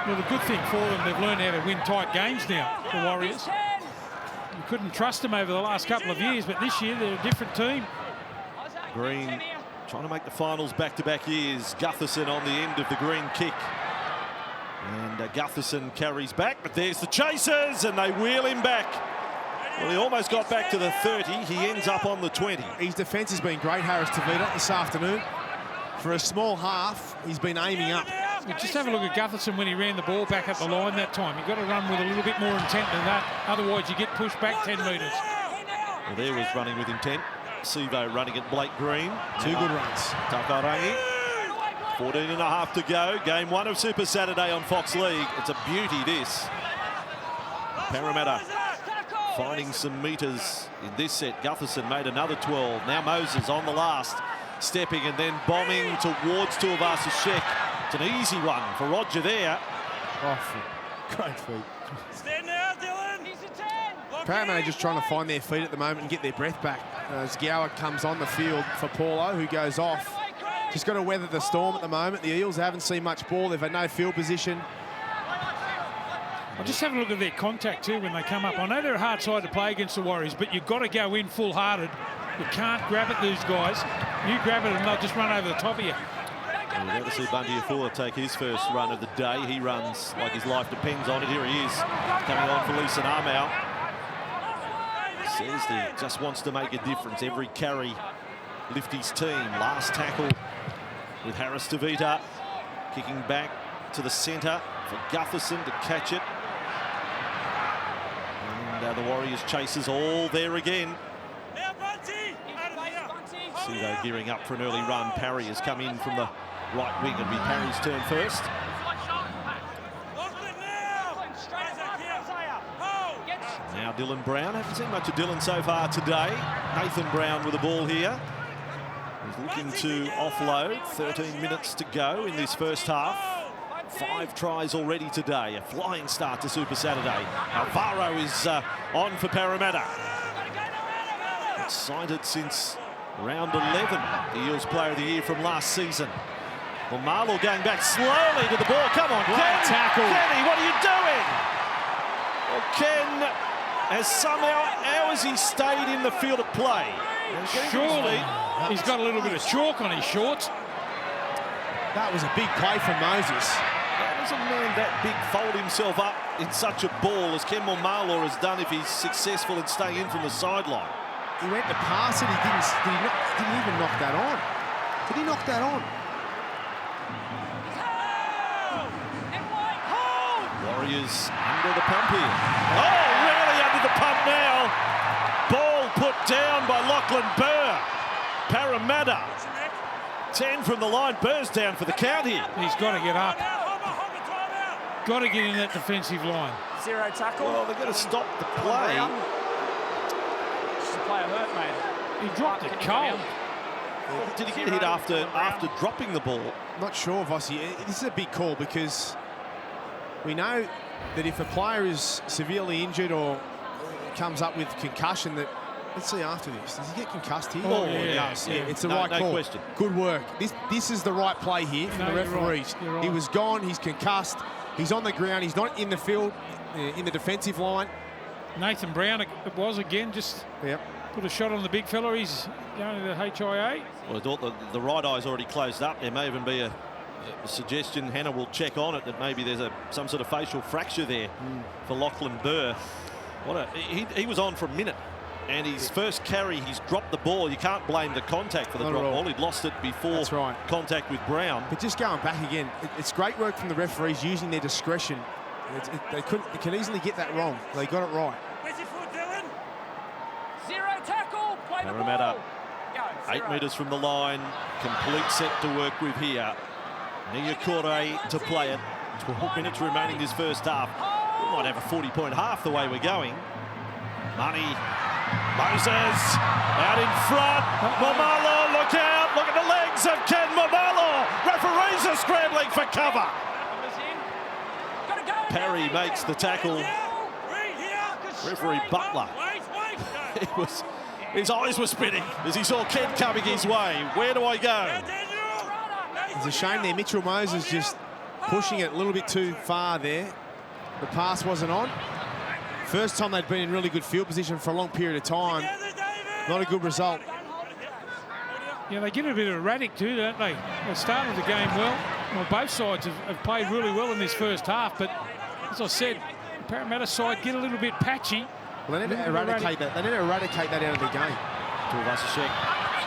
Well, the good thing for them, they've learned how to win tight games now, the Warriors. You couldn't trust them over the last couple of years, but this year they're a different team. Green trying to make the finals back-to-back years. Gutherson on the end of the Green kick. And Gutherson carries back, but there's the chasers, and they wheel him back. Well, he almost got back to the 30. He ends up on the 20. His defence has been great, Harris Tavita, this afternoon. For a small half, he's been aiming up. Just have a look at Gutherson when he ran the ball back up the line that time. You've got to run with a little bit more intent than that. Otherwise, you get pushed back 10 metres. Well, there was running with intent. Sivo running at Blake Green. 2 good runs. Takarangi. 14 and a half to go. Game 1 of Super Saturday on Fox League. It's a beauty, this. Parramatta finding some metres in this set. Gutherson made another 12. Now Moses on the last. Stepping and then bombing towards Tuivasa-Sheck. It's an easy one for Roger there. Great feet. Stand now, Dylan. He's a 10. Parramatta just trying to find their feet at the moment and get their breath back. As Gower comes on the field for Paulo, who goes off. Just got to weather the storm at the moment. The Eels haven't seen much ball. They've had no field position. I'll just have a look at their contact too when they come up. I know they're a hard side to play against the Warriors, but you've got to go in full-hearted. You can't grab at these guys. You grab it and they'll just run over the top of you. We're going to see Bundy Afua take his first run of the day. He runs like his life depends on it. Here he is, coming on for Leeson Armour. Says he just wants to make a difference. Every carry lift his team. Last tackle with Harris Tavita kicking back to the centre for Gutherson to catch it. And the Warriors chasers all there again. Sivo gearing up for an early run. Parry has come in from the right wing. It'll be Parry's turn first. Now Dylan Brown. Haven't seen much of Dylan so far today. Nathan Brown with the ball here. He's looking to offload. 13 minutes to go in this first half. 5 tries already today. A flying start to Super Saturday. Alvaro is on for Parramatta. Excited since round 11. The Eels Player of the Year from last season. Well, Marlow going back slowly to the ball. Come on, Ken. Tackle. Kenny, what are you doing? Well, Ken has somehow, how has he stayed in the field of play? Surely he's got a little bit of chalk on his shorts. That was a big play from Moses. How does a man that big fold himself up in such a ball as Ken Marlow has done if he's successful in staying in from the sideline? He went to pass it. He didn't even knock that on. Did he knock that on? Warriors under the pump here. Oh, really under the pump now. Ball put down by Lachlan Burr. Parramatta. 10 from the line. Burr's down for the count here. He's got to get up. Got to get in that defensive line. 0 tackle. Well, they're going to stop the play. Just a player hurt, mate. He dropped it cold. Did he get hit after dropping the ball? Not sure, Vossi. This is a big call because we know that if a player is severely injured or comes up with concussion, that let's see after this. Does he get concussed here? Oh, yeah. It's the right call. Question. Good work. This is the right play here from the referees. You're right. He was gone. He's concussed. He's on the ground. He's not in the field, in the defensive line. Nathan Brown, it was again, just put a shot on the big fella. He's going to the HIA. Well, I thought the right eye's already closed up. There may even be a suggestion. Hannah will check on it that maybe there's some sort of facial fracture there for Lachlan Burr. He was on for a minute. And his first carry, he's dropped the ball. You can't blame the contact for the drop ball. He'd lost it before contact with Brown. But just going back again, it's great work from the referees using their discretion. They can easily get that wrong. They got it right. Where's your foot, Dylan? 0 tackle. Play the Parramatta, ball. Go, 8 metres from the line. Complete set to work with here. Niakore to play it. 12 minutes remaining this first half. We might have a 40-point half the way we're going. Money. Moses out in front. Momalo, look out. Look at the legs of Ken Momalo. Referees are scrambling for cover. Parry makes the tackle. Referee Butler. His eyes were spinning as he saw Ken coming his way. Where do I go? It's a shame there. Mitchell Moses just pushing it a little bit too far there. The pass wasn't on. First time they'd been in really good field position for a long period of time. Not a good result. Yeah, they get a bit erratic too, don't they? They started the game well. Both sides have played really well in this first half, but as I said, the Parramatta side get a little bit patchy Well, they need to eradicate that. They need to eradicate that out of the game. Tulvasashek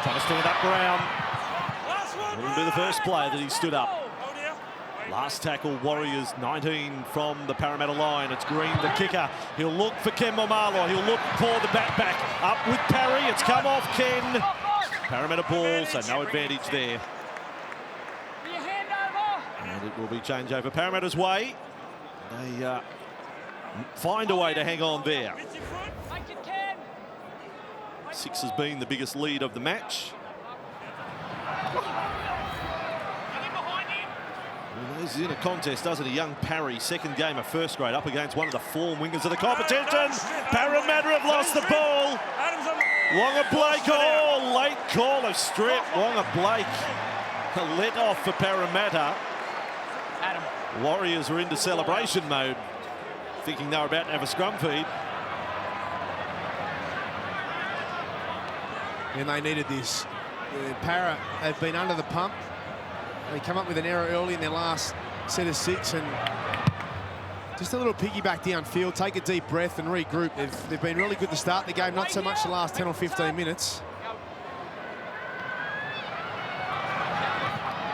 trying to stand up ground. Last one. Wouldn't be the first player that he stood up. Oh dear. Last tackle, Warriors 19 from the Parramatta line. It's Green, the kicker. He'll look for Ken Momalo. He'll look for the back. Up with Parry. It's come off Ken. Parramatta ball, so no advantage there. And it will be change over Parramatta's way. They find a way to hang on there. 6 has been the biggest lead of the match. He knows he's in a contest, doesn't he? Young Parry, second game of first grade, up against one of the form wingers of the competition. Parramatta have lost the ball. Wonga Blake, oh, late call of strip. Wonga Blake, a let off for Parramatta. Warriors were into celebration mode, thinking they were about to have a scrum feed. And they needed this. Para have been under the pump. They come up with an error early in their last set of 6 and just a little piggyback downfield, take a deep breath and regroup. They've been really good to start the game, not so much the last 10 or 15 minutes.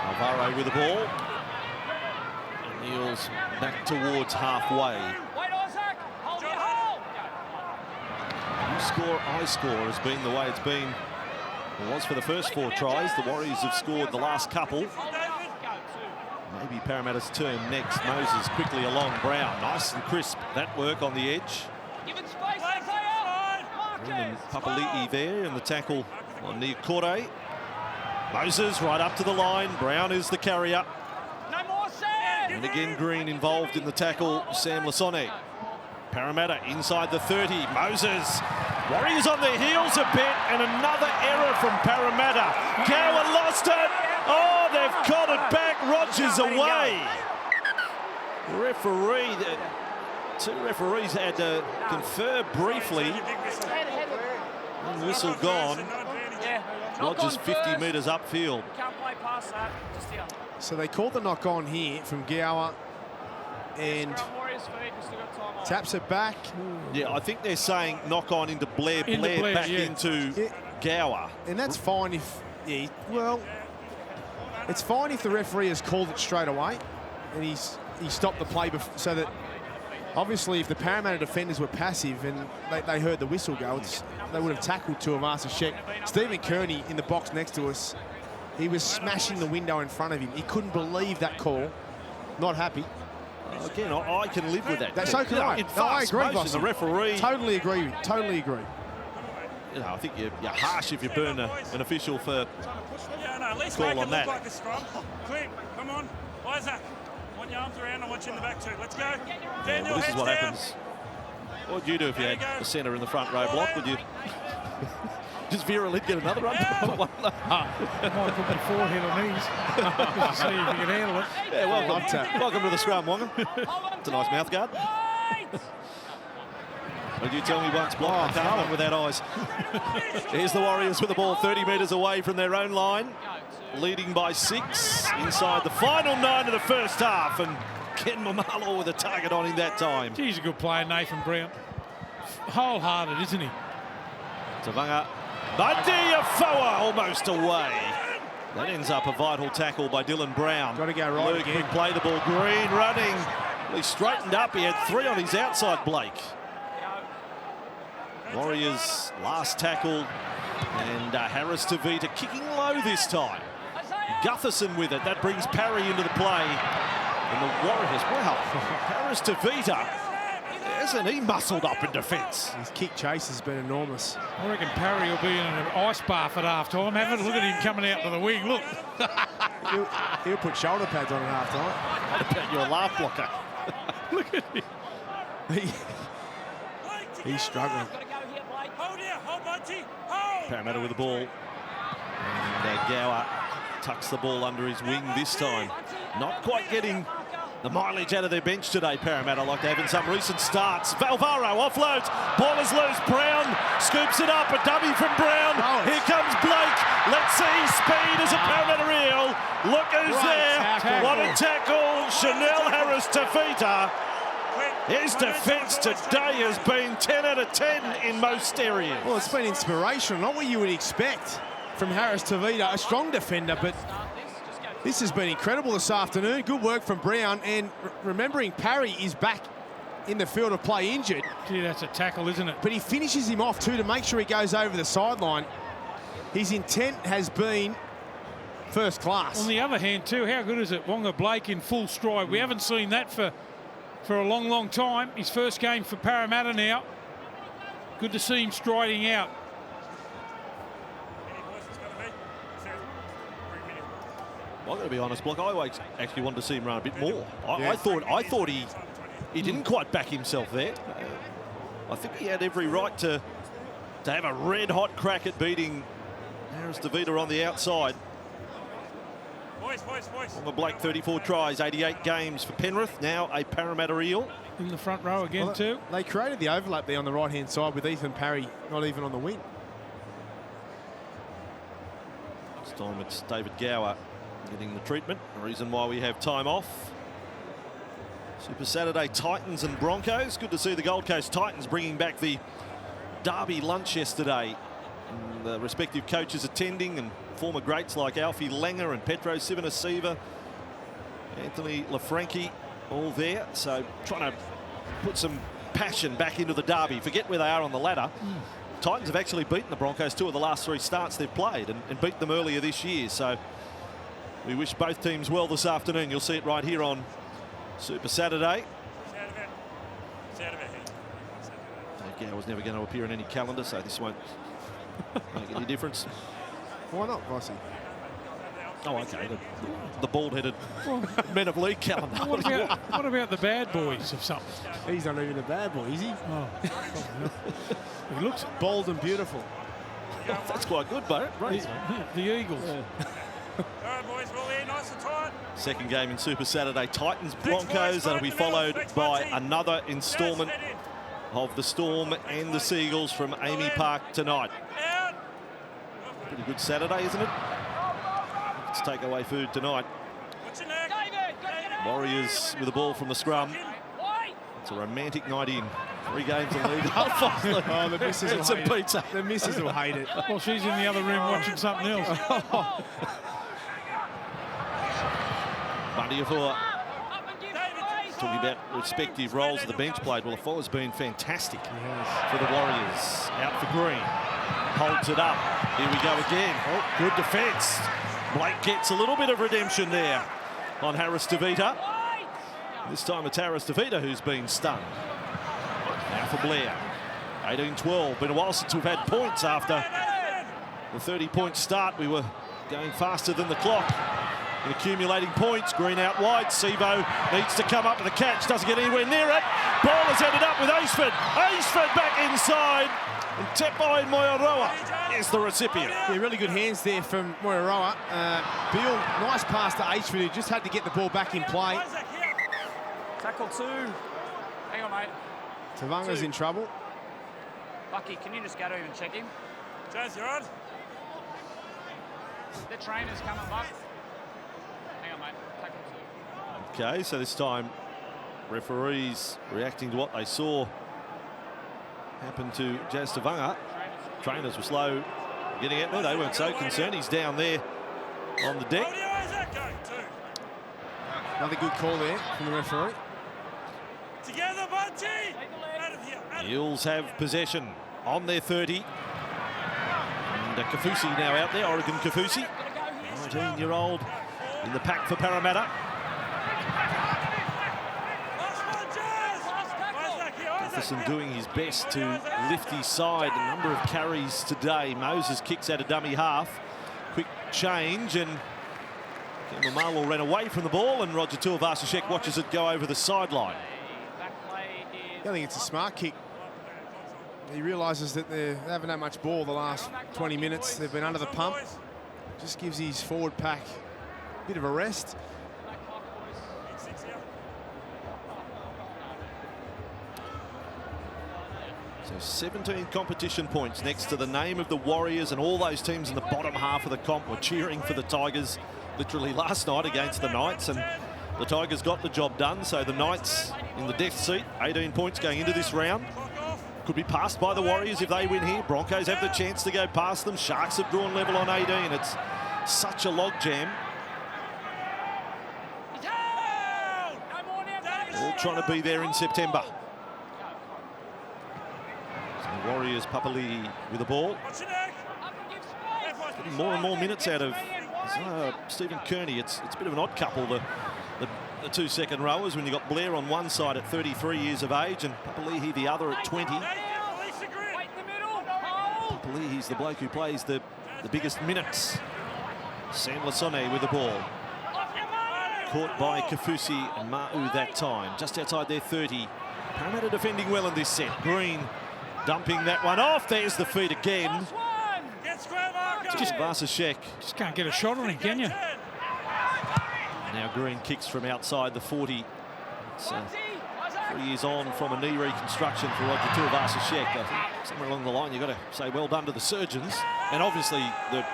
Alvaro with the ball. And Eels back towards halfway. You score, I score has been the way it's been. It was for the first 4 tries. The Warriors have scored the last couple. Maybe Parramatta's turn next. Moses quickly along Brown. Nice and crisp. That work on the edge. And Papali'i there in the tackle on Niokore. Moses right up to the line. Brown is the carrier. And again Green involved in the tackle. Sam Lasone. Parramatta inside the 30. Moses. Warriors on their heels a bit, and another error from Parramatta. Gower lost it. Oh, they've caught it back. Rogers away. Referee, 2 referees had to confer briefly. And whistle gone. Rogers 50 metres upfield. So they called the knock on here from Gower, and taps it back. Yeah, I think they're saying knock on into Blair. Blair back into Gower. And that's fine if, well, it's fine if the referee has called it straight away and he stopped the play so that obviously if the Parramatta defenders were passive and they heard the whistle go, they would have tackled Tuivasa-Sheck. Stephen Kearney in the box next to us, he was smashing the window in front of him. He couldn't believe that call. Not happy. Again, I can live with that. So can I. No, I agree, motion, the referee. Totally agree. Totally agree. You know, I think you're harsh if you burn an official for at least call make on it that. look like a scrum. Clint, come on. Isaac, want your arms around and watch in the back too. Let's go. Daniel, Well, this is what down. happens. What would you do if you had the centre in the front row block? Would you just Vera Lid get another run? Might put the forehead on these. Just to see if you can handle it. Yeah, welcome to the scrum, Wonga. It's a nice mouth guard. Would you tell me once blocked? I can't run without eyes. Here's the Warriors with the ball 30 metres away from their own line, leading by 6 inside the final 9 of the first half, and Ken Momalo with a target on him that time. He's a good player, Nathan Brown. Wholehearted, isn't he? Tavanga. Bandiafoa almost away. That ends up a vital tackle by Dylan Brown. Got to go right Luke again. would play the ball. Green running. Well, he straightened up. He had 3 on his outside, Blake. Warriors last tackle. And Harris Tavita kicking low this time. Gutherson with it. That brings Parry into the play. And the Warriors, wow, Harris Tavita. Hasn't he muscled up in defence? His kick chase has been enormous. I reckon Parry will be in an ice bath at half time. Have a look at him coming out to the wing. Look. He'll put shoulder pads on at half time. What about your laugh blocker? Look at him. He's struggling. Hold here, hold Bunty, hold. Parramatta with the ball. And Gower tucks the ball under his wing this time. Not quite getting the mileage out of their bench today, Parramatta, like they have in some recent starts. Alvaro offloads, ball is loose. Brown scoops it up, a dummy from Brown. Here comes Blake. Let's see speed as a Parramatta Eel. Look who's there. Tackle. What a tackle. Chanel Harris Tavita. His defence today has been 10 out of 10 in most areas. Well, it's been inspirational, not what you would expect from Harris Tavita, a strong defender, but this has been incredible this afternoon. Good work from Brown, and remembering Parry is back in the field of play injured. Gee, that's a tackle, isn't it? But he finishes him off too to make sure he goes over the sideline. His intent has been first class. On the other hand, too, how good is it? Wonga Blake in full stride. We haven't seen that for a long, long time. His first game for Parramatta now. Good to see him striding out. I've got to be honest, Block. I always actually wanted to see him run a bit more. I thought he didn't quite back himself there. I think he had every right to have a red-hot crack at beating Harris Tavita on the outside. Wonga Blake, 34 tries, 88 games for Penrith. Now a Parramatta Eel. In the front row again, too. They created the overlap there on the right-hand side with Ethan Parry not even on the wing. This time it's David Gower getting the treatment. The reason why we have time off. Super Saturday, Titans and Broncos. Good to see the Gold Coast Titans bringing back the Derby lunch yesterday. And the respective coaches attending, and former greats like Alfie Langer and Petro Sivanasiva, Anthony LaFranchi, all there. So trying to put some passion back into the Derby. Forget where they are on the ladder. Titans have actually beaten the Broncos 2 of the last 3 starts they've played, and beat them earlier this year. So we wish both teams well this afternoon. You'll see it right here on Super Saturday. Dave Gower was never going to appear in any calendar, so this won't make any difference. Why not, Bossy? Oh, okay. The bald-headed Men of League calendar. What about the bad boys of something? He's not even a bad boy, is he? Oh, He looks bald and beautiful. That's quite good, Barrett. Right. The Eagles. All right, boys, we'll be nice and tight. Second game in Super Saturday, Titans Broncos. That'll be followed by another instalment of the Storm and the Seagulls from Amy Park tonight. Pretty good Saturday, isn't it? Let's take away food tonight. Warriors with the ball from the scrum. It's a romantic night in. 3 games in league. Oh, the missus will some hate pizza. it. The missus will hate it. Well, she's in the other room watching something else. Bundy for talking about respective roles of the bench played. Well, Afoa's been fantastic for the Warriors. Out for Green. Holds it up. Here we go again. Oh, good defence. Blake gets a little bit of redemption there on Harris Tavita. This time it's Harris Tavita who's been stunned. Now for Blair. 18-12. Been a while since we've had points after the 30-point start. We were going faster than the clock and accumulating points. Green out wide. Sevo needs to come up with the catch. Doesn't get anywhere near it. Ball has ended up with Aceford. Aceford back inside. And Tepai Moiaroa is the recipient. Yeah, really good hands there from Moiaroa. Bill, nice pass to Aceford, who just had to get the ball back in play. Tackle 2. Hang on, mate. Tavanga's in trouble. Bucky, can you just go to him and check him? Jones, you right? The trainer's coming, Buck. Hang on, mate. Tackle 2. Okay, so this time referees reacting to what they saw happen to Jazz Tavanga. Trainers were slow getting it there. They weren't so concerned. He's down there on the deck. Another good call there from the referee. Together, Bunty! Out of here. The Eels have possession on their 30. And Kafusi now out there, Oregon Kafusi. 19-year-old in the pack for Parramatta. Jefferson doing his best to lift his side. A number of carries today. Moses kicks out a dummy half. Quick change, and Mamalo ran away from the ball, and Roger Tuivasa-Sheck watches it go over the sideline. I think it's a smart kick. He realises that they haven't had much ball the last 20 minutes. They've been under the pump. Just gives his forward pack a bit of a rest. So 17 competition points next to the name of the Warriors, and all those teams in the bottom half of the comp were cheering for the Tigers literally last night against the Knights, and the Tigers got the job done, so the Knights in the death seat, 18 points going into this round. Could be passed by the Warriors if they win here. Broncos have the chance to go past them. Sharks have drawn level on 18. It's such a logjam. All trying to be there in September. So the Warriors, Papali'i with the ball. Getting more and more minutes out of Stephen Kearney. It's a bit of an odd couple, the two second rowers, when you've got Blair on one side at 33 years of age and Papali'i the other at 20. Papali'i's the bloke who plays the biggest minutes. Sam Lasone with the ball. Caught by Kafusi and Ma'u that time, just outside their 30. Parramatta defending well in this set. Green dumping that one off. There's the feed again. Just Vasashek. Just can't get a shot on him, can you? Now Green kicks from outside the 40. It's 3 years on from a knee reconstruction for Roger Tuivasa-Sheck. I think somewhere along the line you've got to say well done to the surgeons. And obviously the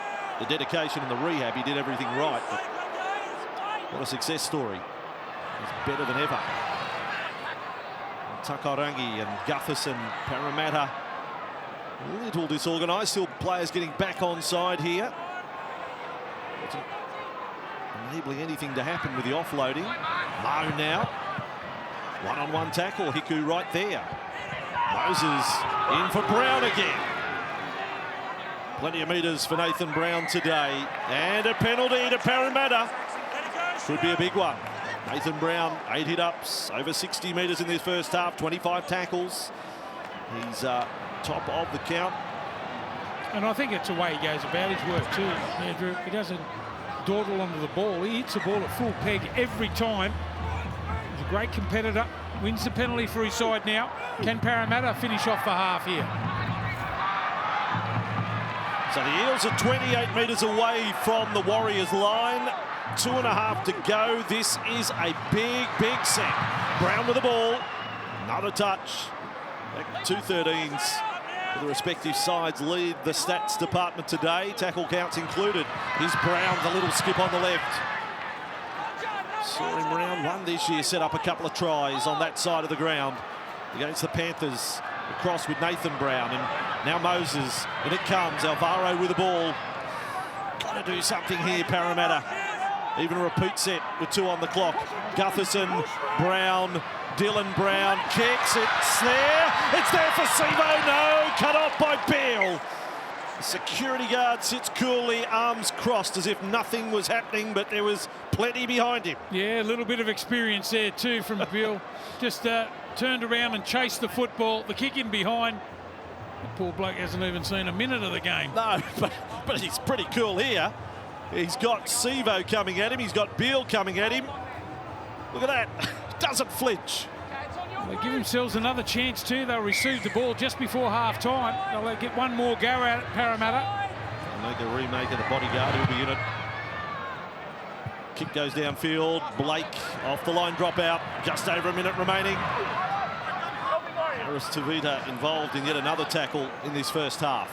dedication and the rehab, he did everything right. But what a success story. He's better than ever. And Takarangi and Gutherson, Parramatta, a little disorganised. Still players getting back on side here. Enabling anything to happen with the offloading. Mo now. One-on-one tackle. Hiku right there. Moses in for Brown again. Plenty of metres for Nathan Brown today. And a penalty to Parramatta. Could be a big one. Nathan Brown, 8 hit-ups, over 60 metres in this first half, 25 tackles. He's top of the count. And I think it's the way he goes about his work too, Andrew. He doesn't dawdle onto the ball. He hits the ball at full peg every time. He's a great competitor. Wins the penalty for his side now. Can Parramatta finish off the half here? So the Eels are 28 metres away from the Warriors line. 2.5 to go. This is a big, big set. Brown with the ball. Another touch. 2-13s for the respective sides lead the stats department today. Tackle counts included. Here's Brown, the little skip on the left. Saw him round one this year, set up a couple of tries on that side of the ground against the Panthers. Across with Nathan Brown, and now Moses. And it comes. Alvaro with the ball. Got to do something here, Parramatta. Even a repeat set with 2 on the clock. Gutherson, Brown, Dylan Brown kicks. It's there. It's there for Sivo. No, cut off by Beale. The security guard sits coolly, arms crossed as if nothing was happening, but there was plenty behind him. Yeah, a little bit of experience there too from Beale. Just turned around and chased the football. The kick in behind. The poor bloke hasn't even seen a minute of the game. No, but he's pretty cool here. He's got Sivo coming at him. He's got Beale coming at him. Look at that. Doesn't flinch. They give themselves another chance too. They'll receive the ball just before half-time. They'll get one more go at Parramatta. They'll make a remake of the bodyguard. He'll be in it. Kick goes downfield. Blake off the line, drop out. Just over a minute remaining. Harris Tavita involved in yet another tackle in this first half.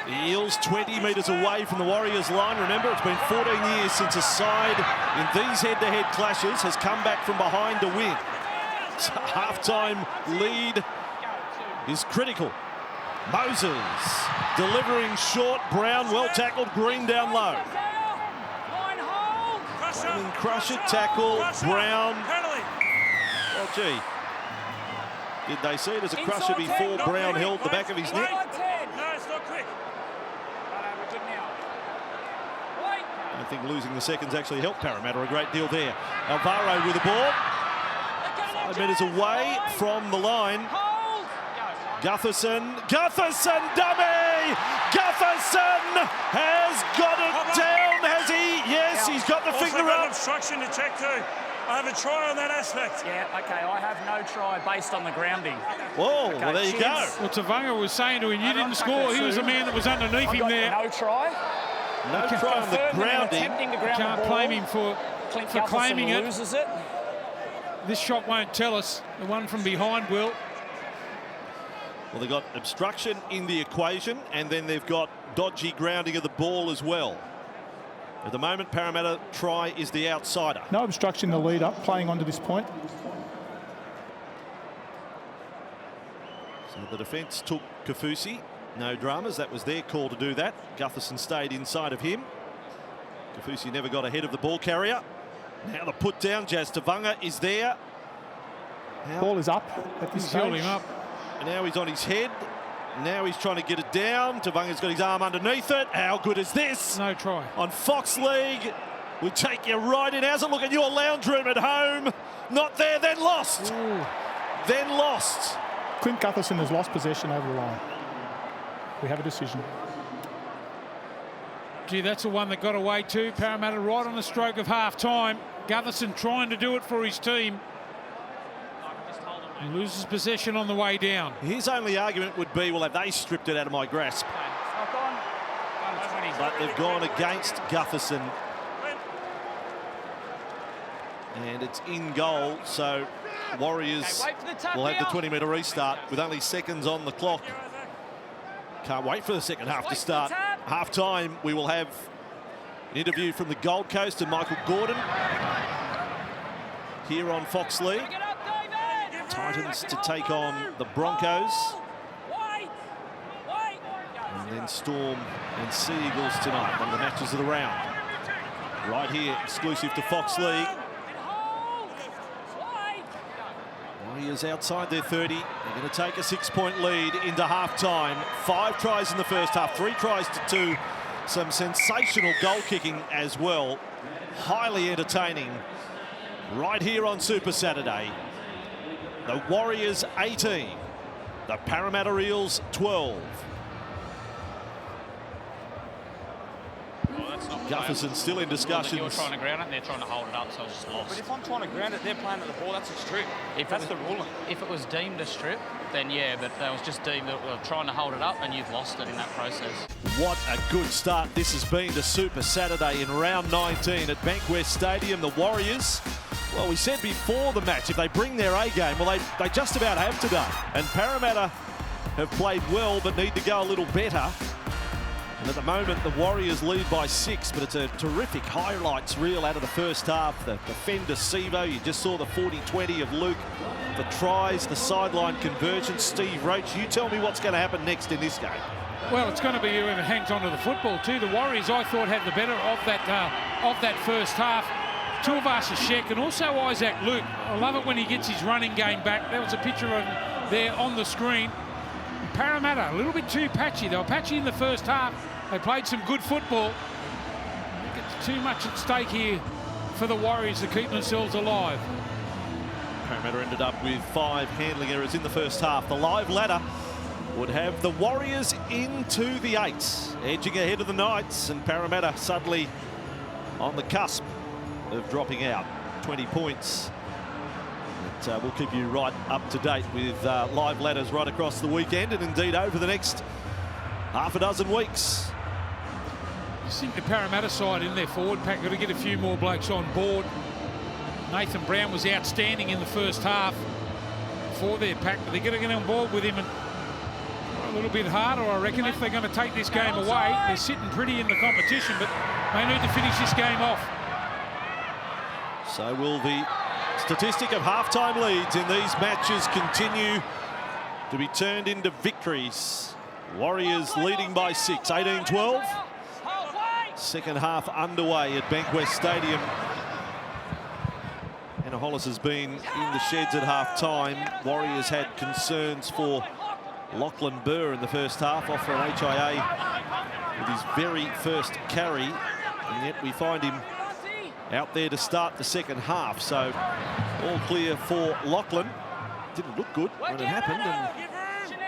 The Eels 20 metres away from the Warriors line. Remember, it's been 14 years since a side in these head-to-head clashes has come back from behind to win. So half-time lead is critical. Moses delivering short. Brown well tackled. Green down low. Flaming Crusher tackle. Brown. Oh, gee. Did they see it as a crusher before Brown held the back of his neck? No, it's not quick. I think losing the seconds actually helped Parramatta a great deal there. Alvaro with the ball. 5 metres away from the line. Gutherson. Gutherson, dummy! Gutherson has got it down, has he? Yes, he's got the finger up. Obstruction to check too. I have a try on that aspect. Yeah, okay, I have no try based on the grounding. Whoa, Okay, well, there you go. Well, Tavanga was saying to him, you didn't score. He was the man that was underneath him there. No try. No try on the grounding. Can't blame him for claiming it. Loses it. This shot won't tell us. The one from behind will. Well, they've got obstruction in the equation, and then they've got dodgy grounding of the ball as well. At the moment, Parramatta try is the outsider. No obstruction in the lead up, playing on to this point. So the defence took Kaufusi. No dramas. That was their call to do that. Gutherson stayed inside of him. Kaufusi never got ahead of the ball carrier. Now the put down. Jazz Tavanga is there. Ball is up at this stage. Him up. And now he's on his head. Now he's trying to get it down. Tavanga's got his arm underneath it. How good is this? No try. On Fox League. We take you right in. How's it look at your lounge room at home? Not there, then lost. Ooh. Then lost. Clint Gutherson has lost possession over the line. We have a decision. Gee, that's the one that got away too. Parramatta right on the stroke of half-time. Gutherson trying to do it for his team. He loses possession on the way down. His only argument would be, well, have they stripped it out of my grasp? But they've gone against Gutherson. And it's in goal, so Warriors will have the 20-metre restart with only seconds on the clock. Can't wait for the second half to start. Half-time, we will have an interview from the Gold Coast and Michael Gordon here on Fox League. Titans to take on the Broncos. And then Storm and Sea Eagles tonight, one of the matches of the round. Right here, exclusive to Fox League. Warriors outside their 30. They're going to take a 6-point lead into half-time. 5 tries in the first half, 3 tries to 2. Some sensational goal kicking as well. Highly entertaining. Right here on Super Saturday. The Warriors 18. The Parramatta Eels 12. Gutherson still in discussions. You're trying to ground it and they're trying to hold it up, so it's just lost. But if I'm trying to ground it, they're playing at the ball, that's a strip. That's the ruling. If it was deemed a strip, then yeah, but that was just deemed that we're trying to hold it up and you've lost it in that process. What a good start this has been to Super Saturday in round 19 at Bankwest Stadium. The Warriors, well, we said before the match, if they bring their A game, well, they just about have today. And Parramatta have played well but need to go a little better. And at the moment, the Warriors lead by 6, but it's a terrific highlights reel out of the first half. The defender, Sevo, you just saw the 40-20 of Luke. The tries, the sideline conversion, Steve Roach. You tell me what's going to happen next in this game. Well, it's going to be whoever hangs on to the football too. The Warriors, I thought, had the better of that first half. Tuivasa-Sheck and also Isaac Luke. I love it when he gets his running game back. There was a picture of him there on the screen. Parramatta, a little bit too patchy. They were patchy in the first half. They played some good football. I think it's too much at stake here for the Warriors to keep themselves alive. Parramatta ended up with 5 handling errors in the first half. The live ladder would have the Warriors into the 8s, edging ahead of the Knights, and Parramatta suddenly on the cusp of dropping out. 20 points. But we'll keep you right up to date with live ladders right across the weekend and indeed over the next half a dozen weeks. I think the Parramatta side in their forward pack got to get a few more blokes on board. Nathan Brown was outstanding in the first half for their pack, but they're going to get on board with him and a little bit harder, I reckon, if they're going to take this game away. They're sitting pretty in the competition, but they need to finish this game off. So will the statistic of halftime leads in these matches continue to be turned into victories. Warriors leading by 6, 18-12. Second half underway at Bankwest Stadium. Anna Hollis has been in the sheds at half-time. Warriors had concerns for Lachlan Burr in the first half, off for an HIA with his very first carry, and yet we find him out there to start the second half. So all clear for Lachlan. Didn't look good when it happened, and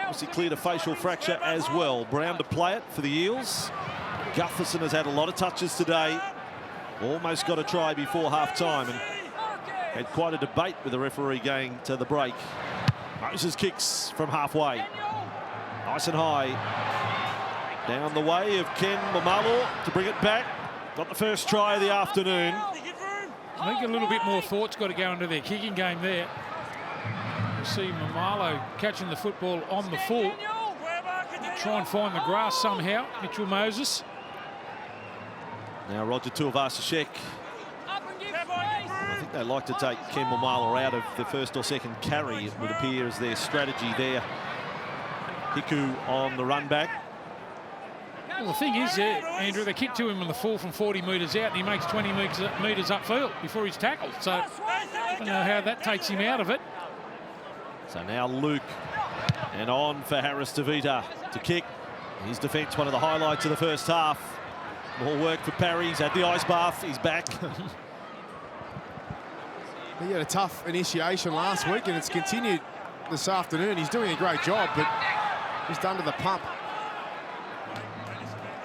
obviously cleared a facial fracture as well. Brown to play it for the Eels. Gutherson has had a lot of touches today. Almost got a try before half-time and had quite a debate with the referee going to the break. Moses kicks from halfway. Nice and high. Down the way of Ken Mamalo to bring it back. Got the first try of the afternoon. I think a little bit more thought's got to go into their kicking game there. You see Mamalo catching the football on the full. Try and find the grass somehow. Mitchell Moses. Now Roger Tuivasa-Sheck. I think they like to take Ken Momala out of the first or second carry, it would appear, as their strategy there. Hiku on the run back. Well, the thing is, Andrew, they kick to him on the 4 from 40 metres out, and he makes 20 metres upfield before he's tackled. So I don't know how that takes him out of it. So now Luke, and on for Harris Tavita to kick. His defence, one of the highlights of the first half. More work for Parry. He's had the ice bath. He's back. He had a tough initiation last week, and it's continued this afternoon. He's doing a great job, but he's done to the pump.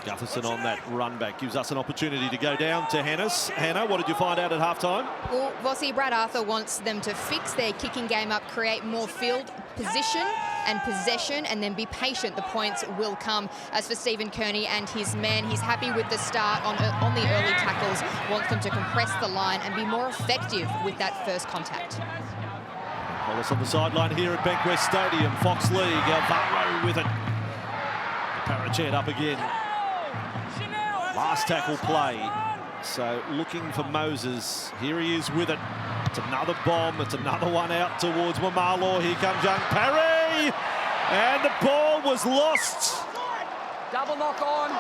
Gutherson on that run back gives us an opportunity to go down to Hannah's. Hannah, what did you find out at halftime? Well, Vossi, Brad Arthur wants them to fix their kicking game up, create more field position and possession, and then be patient. The points will come. As for Stephen Kearney and his men, he's happy with the start on the early tackles, wants them to compress the line and be more effective with that first contact. Hollis on the sideline here at Bankwest Stadium. Fox League, Alvaro with it. The Parramatta up again. Last tackle play. So looking for Moses. Here he is with it. It's another bomb. It's another one out towards Mamalo. Here comes young Parry. And the ball was lost. Double knock on.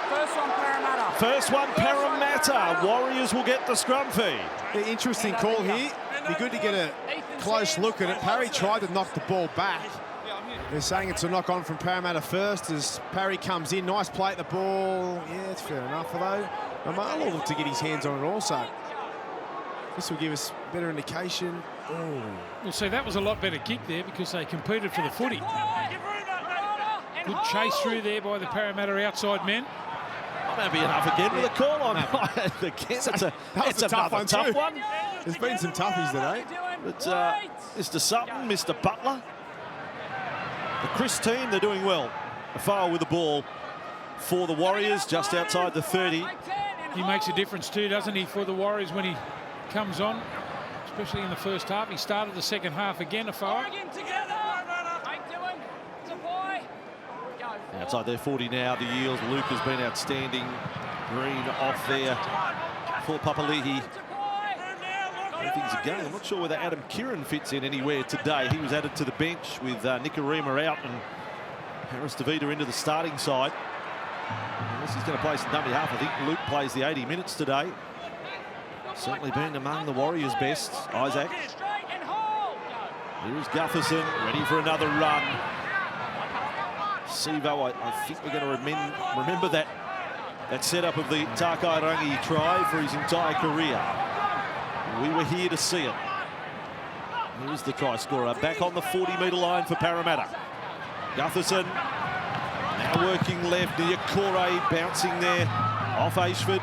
First one, Parramatta. First one, Parramatta. Warriors will get the scrum fee. The interesting call here. Be good to get a close look at it. Parry tried to knock the ball back. They're saying it's a knock on from Parramatta first as Parry comes in. Nice play at the ball. Yeah, it's fair enough, though. Mamalo looked to get his hands on it also. This will give us better indication. Oh. Well, see, that was a lot better kick there because they competed for the footy. Good chase through there by the Parramatta outside men. That'll be enough again with a call on. It's another tough one. There's been some toughies today. But Mr. Sutton, Mr. Butler. The Chris team, they're doing well. A foul with the ball for the Warriors just outside the 30. He makes a difference too, doesn't he, for the Warriors when he comes on, especially in the first half. He started the second half again, a foul. Outside their 40 now, the Eels. Luke has been outstanding. Green off there for Papali'i. Things are going. I'm not sure whether Adam Kieran fits in anywhere today. He was added to the bench with Nikarima out and Harris Tavita into the starting side. Unless he's going to play some dummy half, I think Luke plays the 80 minutes today. Certainly been among the Warriors' best. Isaac. Here's Gutherson, ready for another run. Sivo, I think we're going to remember that setup of the Takai Rangi try for his entire career. We were here to see it. Here's the try scorer back on the 40-metre line for Parramatta. Gutherson now working left. Niakore bouncing there off Ashford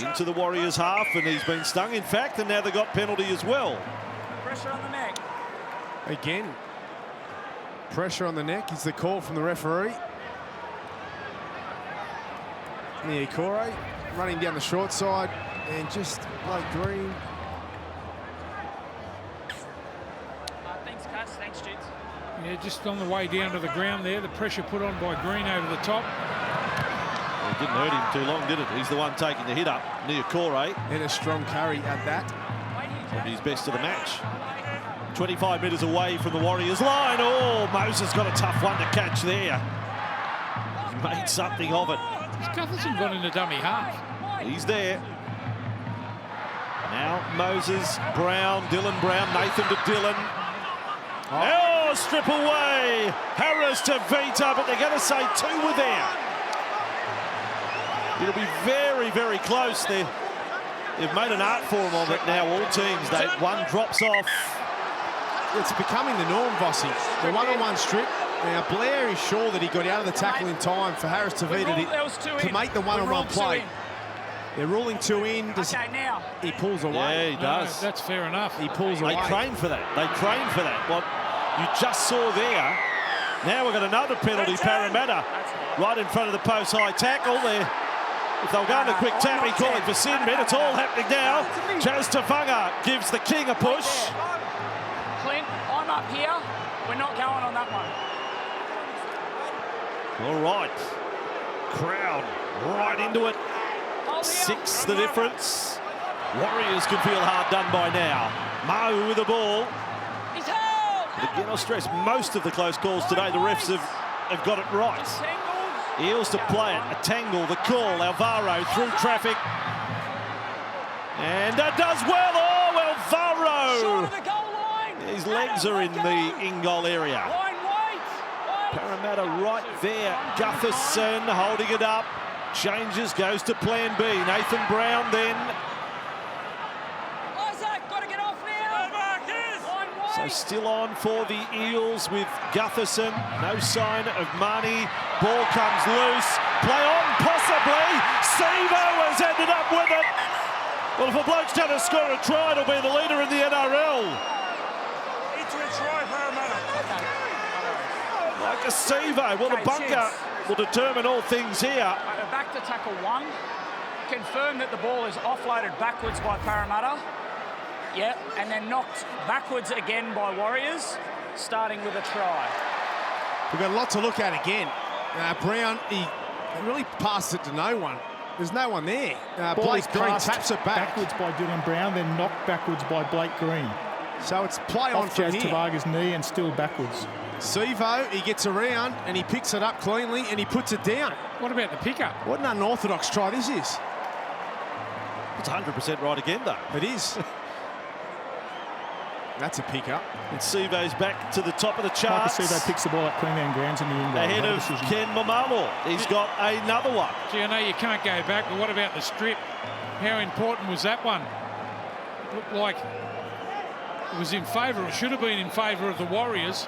into the Warriors half, and he's been stung, in fact, and now they've got penalty as well. Pressure on the neck. Again, pressure on the neck is the call from the referee. Niakore running down the short side. And just like Green. Thanks, Cass. Thanks, gents. Yeah, just on the way down to the ground there, the pressure put on by Green over the top. Well, it didn't hurt him too long, did it? He's the one taking the hit up, Niakore. And a strong carry at that. Probably his best of the match. 25 metres away from the Warriors line. Oh, Moses got a tough one to catch there. He made something of it. Has Gutherson gone into dummy half? He's there. Now Moses, Brown, Dylan Brown, Nathan to Dylan. Oh, strip away. Harris to Vita, but they're going to say 2 were there. It'll be very, very close. They've made an art form of it now, all teams. One drops off. It's becoming the norm, Vossi. The one-on-one strip. Now, Blair is sure that he got out of the tackle in time for Harris Tavita to make the one-on-one play. They're ruling 2 in. Now. He pulls away. Yeah, he does. No, that's fair enough. He pulls away. They train for that. They train for that. What you just saw there. Now we've got another penalty, Parramatta. Right in front of the post high tackle there. If they'll go into quick tap, he's calling for sin bin. It's all happening now. Chaz Tafunga gives the King a push. Clint, I'm up here. We're not going on that one. All right. Crowd Right into it. 6 the difference. Warriors can feel hard done by now. Mau with the ball. But again, I'll stress, most of the close calls today, the refs have got it right. Eels to play it. A tangle, the call. Alvaro through traffic. And that does well. Oh, Alvaro! His legs are in the in-goal area. Parramatta right there. Gutherson holding it up. Changes, goes to plan B. Nathan Brown then. So still on for the Eels with Gutherson. No sign of Marnie. Ball comes loose. Play on, possibly. Sevo has ended up with it. Well, if a bloke's going to score a try, it'll be the leader in the NRL. Into a try, Parramatta. Like a Sevo. Well, the bunker will determine all things here. Back to tackle 1. Confirm that the ball is offloaded backwards by Parramatta. Yeah, and then knocked backwards again by Warriors, starting with a try. We've got a lot to look at again. Brown, he really passes it to no one. There's no one there. Blake Green taps it backwards by Dylan Brown, then knocked backwards by Blake Green. So it's play on off from Jazz here. Tavaga's knee and still backwards. Sevo, he gets around and he picks it up cleanly and he puts it down. What about the pickup? What an unorthodox try this is. It's 100% right again, though. It is. That's a pick-up. And Sevo's back to the top of the charts. Sevo picks the ball up Queensland grounds in the in-goal. Ahead of Ken Mamalo. He's got another one. Gee, I know you can't go back, but what about the strip? How important was that one? It looked like it was in favour, it should have been in favour of the Warriors.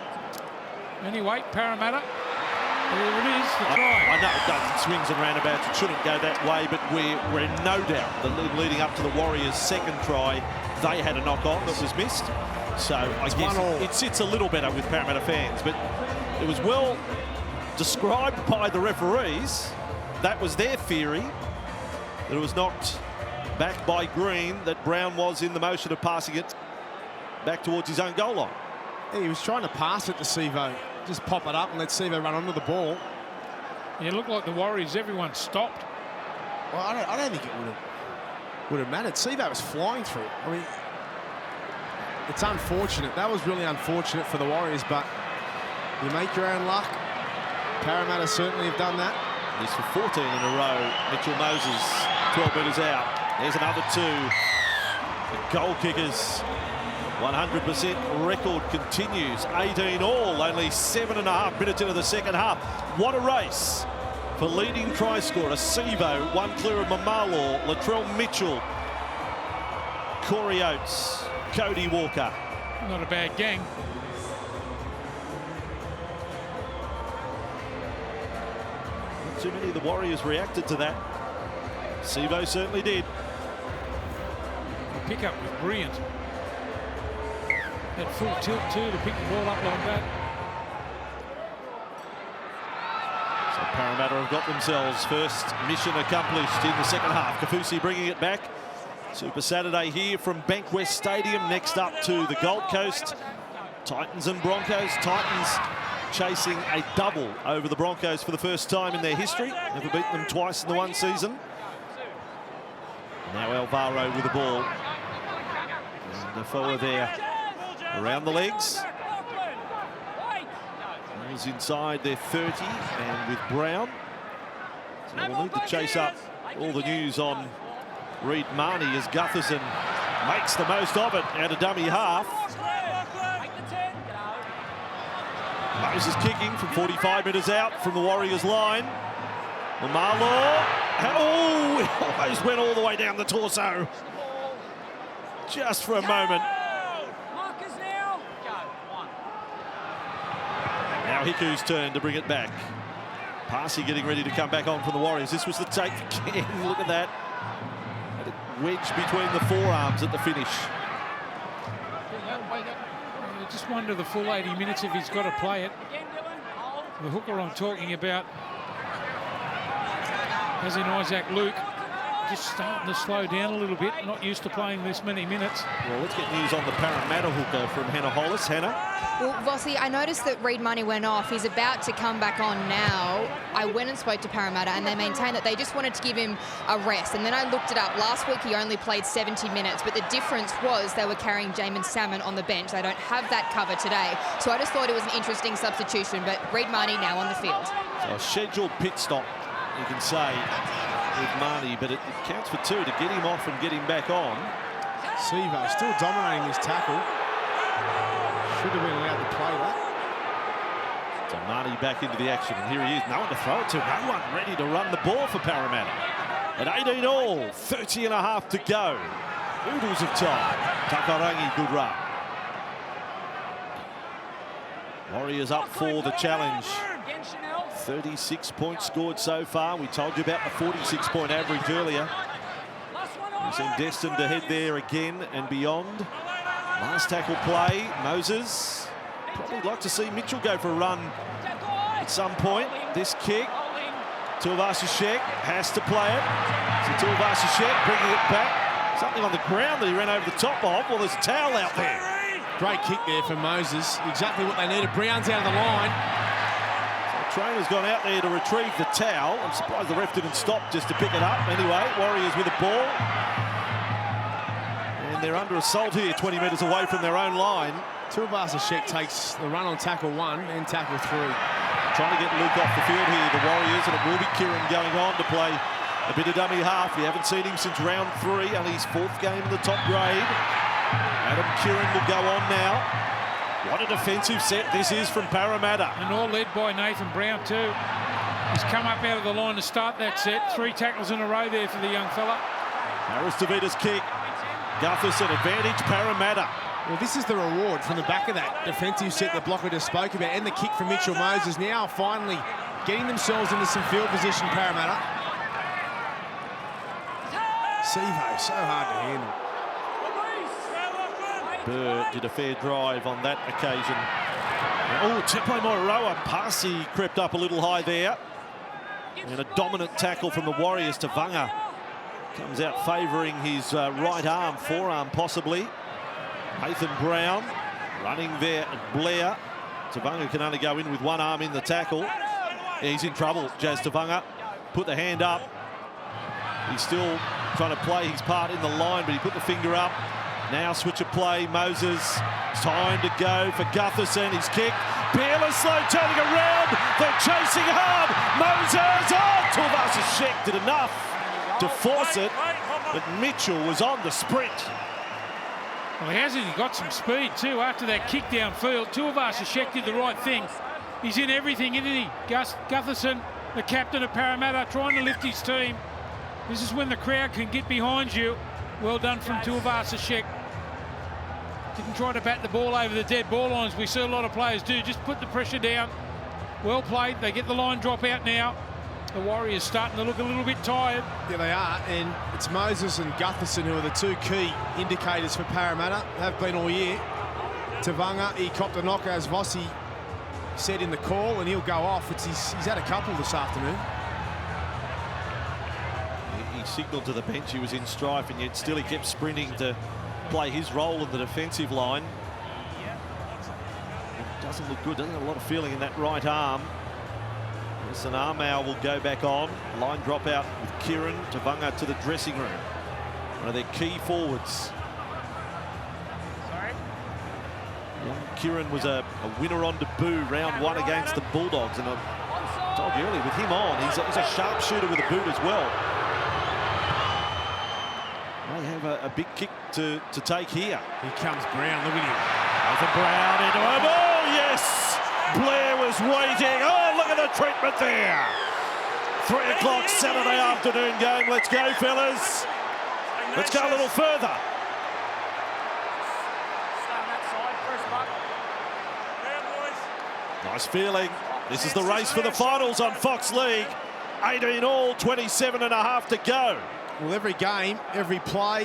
Anyway, Parramatta, there it is, the try. I know it does, it swings and roundabouts, it shouldn't go that way, but we're in no doubt that leading up to the Warriors' second try, they had a knock-on that was missed. So I guess it sits a little better with Parramatta fans, but it was well described by the referees. That was their theory, that it was knocked back by Green, that Brown was in the motion of passing it back towards his own goal line. Yeah, he was trying to pass it to Sevo. Just pop it up and let Sevo run onto the ball. Yeah, it looked like the Warriors, everyone stopped. Well, I don't think it would have mattered. Sevo was flying through. I mean, it's unfortunate. That was really unfortunate for the Warriors, but you make your own luck. Parramatta certainly have done that. He's for 14 in a row. Mitchell Moses, 12 metres out. There's another 2. The goal kickers, 100% record continues. 18 all, only 7.5 minutes into the second half. What a race for leading try scorer. Sevo, one clear of Mamalo, Latrell Mitchell, Corey Oates, Cody Walker. Not a bad gang. Not too many of the Warriors reacted to that. Sevo certainly did. The pickup was brilliant. Had full tilt too to pick the ball up like that. So Parramatta have got themselves first mission accomplished in the second half. Kafusi bringing it back. Super Saturday here from Bankwest Stadium. Next up to the Gold Coast. Titans and Broncos. Titans chasing a double over the Broncos for the first time in their history. Never beaten them twice in the one season. Now Alvaro with the ball. And Nafoa there around the legs. He's inside their 30 and with Brown. So we'll need to chase up all the news on Reid Marnie as Gutherson makes the most of it out of dummy half. Moses kicking from 45 metres out from the Warriors line. Mamalo. Oh, he almost went all the way down the torso. Just for a moment. Now Hiku's turn to bring it back. Parsi getting ready to come back on from the Warriors. This was the take again. Look at that. Had a wedge between the forearms at the finish. I just wonder the full 80 minutes if he's got to play it. The hooker I'm talking about, as in Isaac Luke, just starting to slow down a little bit. Not used to playing this many minutes. Well, let's get news on the Parramatta hooker from Hannah Hollis. Hannah? Well, Vossi, I noticed that Reid Money went off. He's about to come back on now. I went and spoke to Parramatta, and they maintained that they just wanted to give him a rest. And then I looked it up. Last week, he only played 70 minutes, but the difference was they were carrying Jamin Salmon on the bench. They don't have that cover today. So I just thought it was an interesting substitution, but Reid Money now on the field. So a scheduled pit stop, you can say, with Marnie, but it counts for 2 to get him off and get him back on. Sevo still dominating this tackle. Should have been allowed to play that. So Marnie back into the action, and here he is. No one to throw it to, no one ready to run the ball for Parramatta. At 18 all, 30 and a half to go. Oodles of time. Takarangi, good run. Warriors up for the challenge. 36 points scored so far. We told you about the 46-point average earlier. He seemed destined to head there again and beyond. Last tackle play, Moses. Probably like to see Mitchell go for a run at some point. This kick, Tuivasa-Sheck has to play it. So Tuivasa-Sheck bringing it back. Something on the ground that he ran over the top of. Well, there's a towel out there. Great kick there for Moses. Exactly what they needed. Brown's out of the line. Trainer's gone out there to retrieve the towel. I'm surprised the ref didn't stop just to pick it up. Anyway, Warriors with the ball. And they're under assault here, 20 metres away from their own line. Tuivasa-Sheck takes the run on tackle 1 and tackle 3. Trying to get Luke off the field here, the Warriors, and it will be Kieran going on to play a bit of dummy half. We haven't seen him since round 3, only his 4th game in the top grade. Adam Kieran will go on now. What a defensive set this is from Parramatta. And all led by Nathan Brown too. He's come up out of the line to start that set. 3 tackles in a row there for the young fella. Harris Tavita's kick. Gutherson advantage Parramatta. Well, this is the reward from the back of that defensive set that Blocker just spoke about, and the kick from Mitchell Moses. Now finally getting themselves into some field position, Parramatta. Sevo, so hard to handle. Burr did a fair drive on that occasion. Oh, Tepo Moeroa, Parsi crept up a little high there. And a dominant tackle from the Warriors. Tavanga comes out favouring his right arm, forearm possibly. Nathan Brown running there at Blair. Tavanga can only go in with one arm in the tackle. He's in trouble, Jazz Tavanga. Put the hand up. He's still trying to play his part in the line, but he put the finger up. Now switch of play, Moses. Time to go for Gutherson. He's kicked. Peerlessly turning around. They're chasing hard. Moses. Oh, Tuivasa-Sheck did enough to force it, but Mitchell was on the sprint. Well, he hasn't. He got some speed too after that kick downfield. Tuivasa-Sheck did the right thing. He's in everything, isn't he? Gutherson, the captain of Parramatta, trying to lift his team. This is when the crowd can get behind you. Well done from Tuivasa-Sheck. Didn't try to bat the ball over the dead ball lines. We see a lot of players do. Just put the pressure down. Well played. They get the line drop out now. The Warriors starting to look a little bit tired. Yeah, they are. And it's Moses and Gutherson who are the 2 key indicators for Parramatta. Have been all year. Tavanga, he copped a knock, as Vossi said in the call, and he'll go off. He's had a couple this afternoon. He signalled to the bench he was in strife, and yet still he kept sprinting to play his role in the defensive line. It doesn't look good, doesn't have a lot of feeling in that right arm. Armau will go back on. Line drop out with Kieran. Tavanga to the dressing room. One of their key forwards. Kieran was a winner on debut round 1 against the Bulldogs, and I told you earlier, with him on, he's a sharpshooter with a boot as well. They have a big kick to take here. Here comes Brown, look at him. Nathan Brown into a ball, yes! Blair was waiting. Oh, look at the treatment there. 3 o'clock Saturday afternoon game. Let's go, fellas. Let's go a little further. Nice feeling. This is the race for the finals on Fox League. 18 all, 27 and a half to go. Well, every game, every play,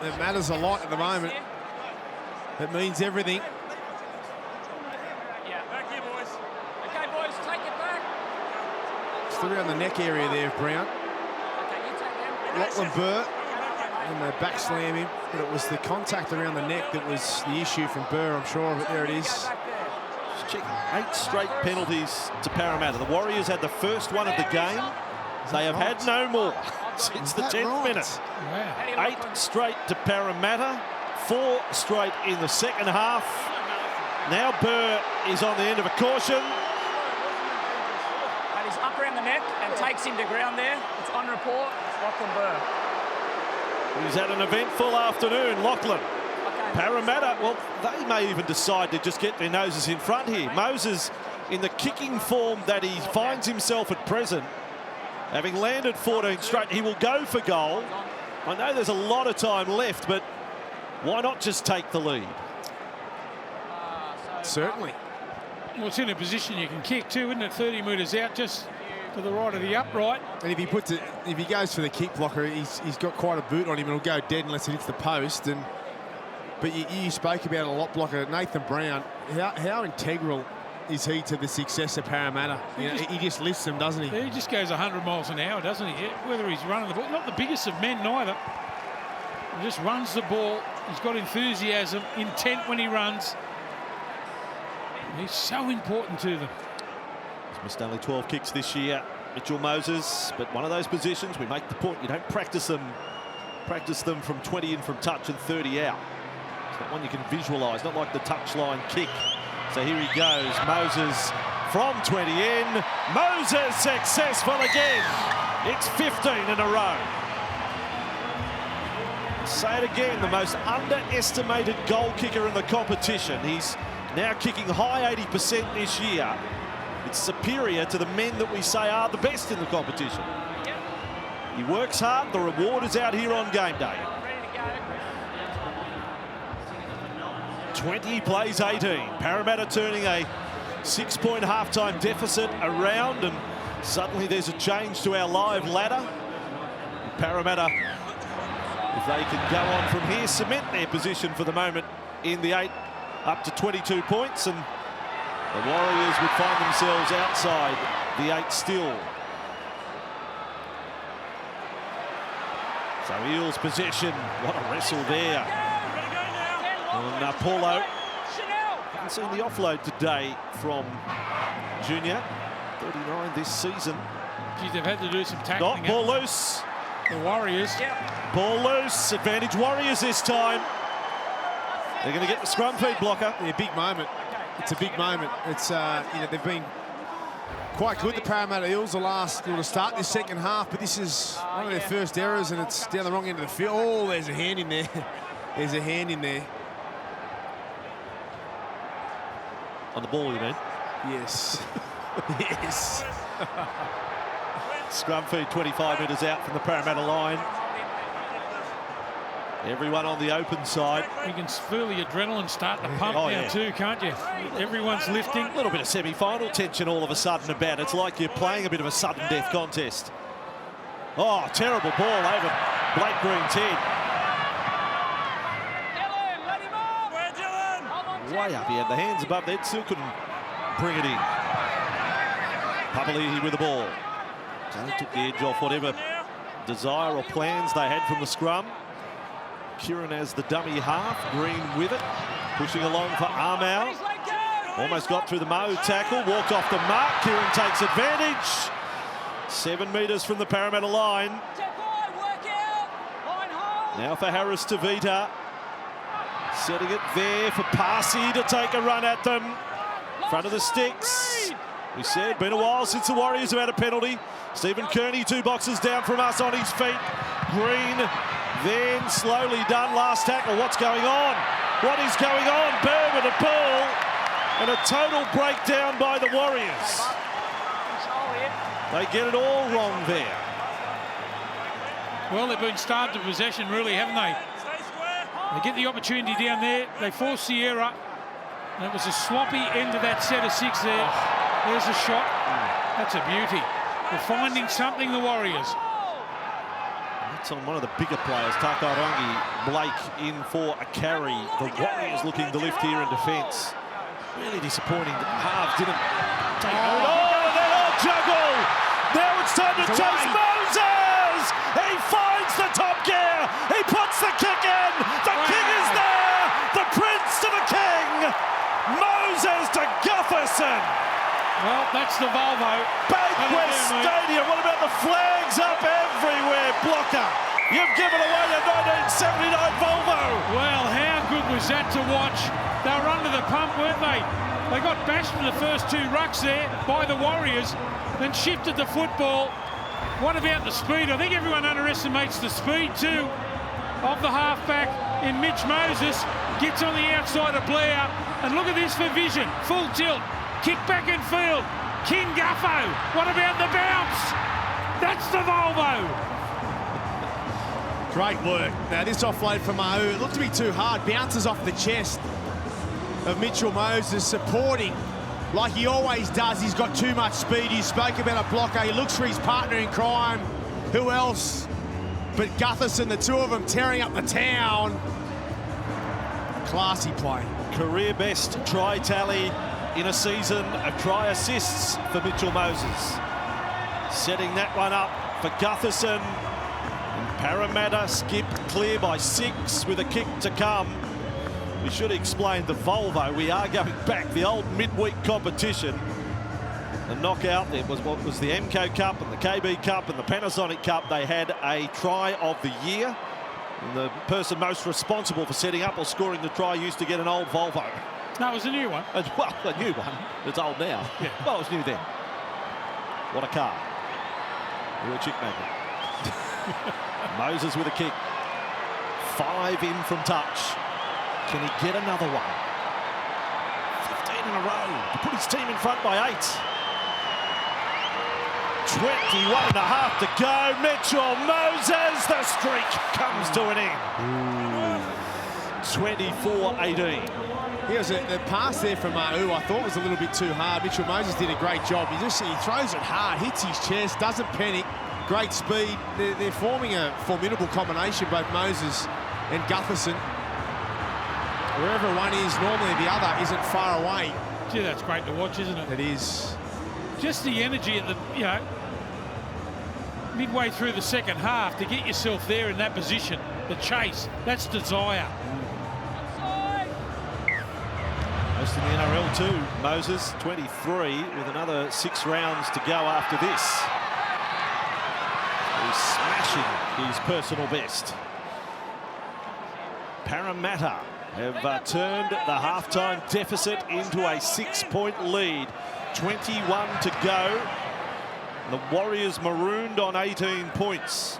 it matters a lot at the moment. It means everything. Back here, boys. Okay, boys, take it back. Still around the neck area there, Brown. Okay, you take them. Lachlan Burr, and the back slam him, but it was the contact around the neck that was the issue from Burr, I'm sure of it. There it is. Just check, 8 straight penalties to Parramatta. The Warriors had the first one of the game. They have had no more since the 10th minute. Wow. 8 straight to Parramatta, 4 straight in the second half. Now Burr is on the end of a caution. And he's up around the neck and takes him to ground there. It's on report. It's Lachlan Burr. He's had an eventful afternoon, Lachlan. Parramatta, well, they may even decide to just get their noses in front here. Moses, in the kicking form that he finds himself at present, having landed 14 straight, he will go for goal. I know there's a lot of time left, but why not just take the lead? Certainly. Well, it's in a position you can kick too, isn't it? 30 metres out, just to the right of the upright. And if he goes for the kick blocker, he's got quite a boot on him, and he'll go dead unless it hits the post. But you spoke about a lot blocker, Nathan Brown. How integral is he to the success of Parramatta? He just lifts them, doesn't he? He just goes 100 miles an hour, doesn't he? Whether he's running the ball, not the biggest of men neither. He just runs the ball. He's got enthusiasm, intent when he runs. He's so important to them. He's missed only 12 kicks this year, Mitchell Moses, but one of those positions, we make the point, you don't practice them from 20 in from touch and 30 out. It's not one you can visualise, not like the touchline kick. So here he goes, Moses from 20 in. Moses successful again. It's 15 in a row. Say it again, the most underestimated goal kicker in the competition. He's now kicking high 80% this year. It's superior to the men that we say are the best in the competition. He works hard, the reward is out here on game day. 20 plays 18. Parramatta turning a 6-point halftime deficit around, and suddenly there's a change to our live ladder. Parramatta, if they can go on from here, cement their position for the moment in the 8 up to 22 points, and the Warriors would find themselves outside the 8 still. So Eels possession, what a wrestle there. And Paulo, haven't seen the offload today from Junior, 39 this season. Geez, they've had to do some tackling. Not ball loose. The Warriors. Ball loose, advantage Warriors this time. They're going to get the scrum feed blocker. Yeah, big moment. It's a big moment. It's they've been quite good, the Parramatta Eels, to start this second half, but this is one of their first errors, and it's down the wrong end of the field. Oh, there's a hand in there. There's a hand in there. On the ball, you mean? Yes. Yes. Scrum feed 25 metres out from the Parramatta line. Everyone on the open side. You can feel the adrenaline starting to pump now too, can't you? Everyone's lifting. A little bit of semi-final tension all of a sudden about. It's like you're playing a bit of a sudden death contest. Oh, terrible ball over Blake Green's head. Way up, he had the hands above the head, still couldn't bring it in. Papali'i with the ball. So they took the edge off whatever desire or plans they had from the scrum. Kieran as the dummy half, Green with it, pushing along for Armour. Almost got through the Mo tackle, walked off the mark. Kieran takes advantage. 7 metres from the Parramatta line. Now for Harris Tavita. Setting it there for Parsi to take a run at them. Front of the sticks. We said, been a while since the Warriors have had a penalty. Stephen Kearney 2 boxes down from us on his feet. Green then slowly done. Last tackle. What's going on? What is going on? Burr with a ball. And a total breakdown by the Warriors. They get it all wrong there. Well, they've been starved of possession, really, haven't they? They get the opportunity down there. They force the error. And it was a sloppy end of that set of 6 there. There's a shot. That's a beauty. They're finding something, the Warriors. That's on one of the bigger players, Takarangi. Blake in for a carry. The Warriors looking to lift here in defence. Really disappointing that Harv didn't take it. Oh, and then juggle! Now it's time to chase Moses! He finds That's the Volvo. Bankwest Stadium, what about the flags up everywhere, Blocker? You've given away a 1979 Volvo. Well, how good was that to watch? They were under the pump, weren't they? They got bashed in the first 2 rucks there by the Warriors, then shifted the football. What about the speed? I think everyone underestimates the speed too of the halfback in Mitch Moses. Gets on the outside of Blair, and look at this for vision. Full tilt, kick back in field. King Guffo. What about the bounce? That's the Volvo. Great work. Now this offload from Mau, it looked to be too hard. Bounces off the chest of Mitchell Moses, supporting like he always does. He's got too much speed. You spoke about a blocker. He looks for his partner in crime. Who else but Gutherson, the two of them tearing up the town. Classy play. Career best try tally in a season of try assists for Mitchell Moses. Setting that one up for Gutherson. And Parramatta skip clear by 6 with a kick to come. We should explain the Volvo. We are going back, the old midweek competition. The knockout, there was what was the MCO Cup and the KB Cup and the Panasonic Cup. They had a try of the year. And the person most responsible for setting up or scoring the try used to get an old Volvo. No, it was a new one. Well, a new one. It's old now. Yeah. Well, it was new then. What a car. Real chick magnet. Moses with a kick. 5 in from touch. Can he get another one? 15 in a row to put his team in front by 8. 21 and a half to go. Mitchell Moses, the streak comes to an end. 24-18. Here's the pass there from Mau, I thought was a little bit too hard. Mitchell Moses did a great job. He throws it hard, hits his chest, doesn't panic. Great speed. They're forming a formidable combination, both Moses and Gutherson. Wherever one is, normally the other isn't far away. Gee, that's great to watch, isn't it? It is. Just the energy at the, midway through the second half to get yourself there in that position. The chase, that's desire. Most in the NRL too. Moses, 23, with another 6 rounds to go after this. He's smashing his personal best. Parramatta have turned the halftime deficit into a 6-point lead. 21 to go. The Warriors marooned on 18 points.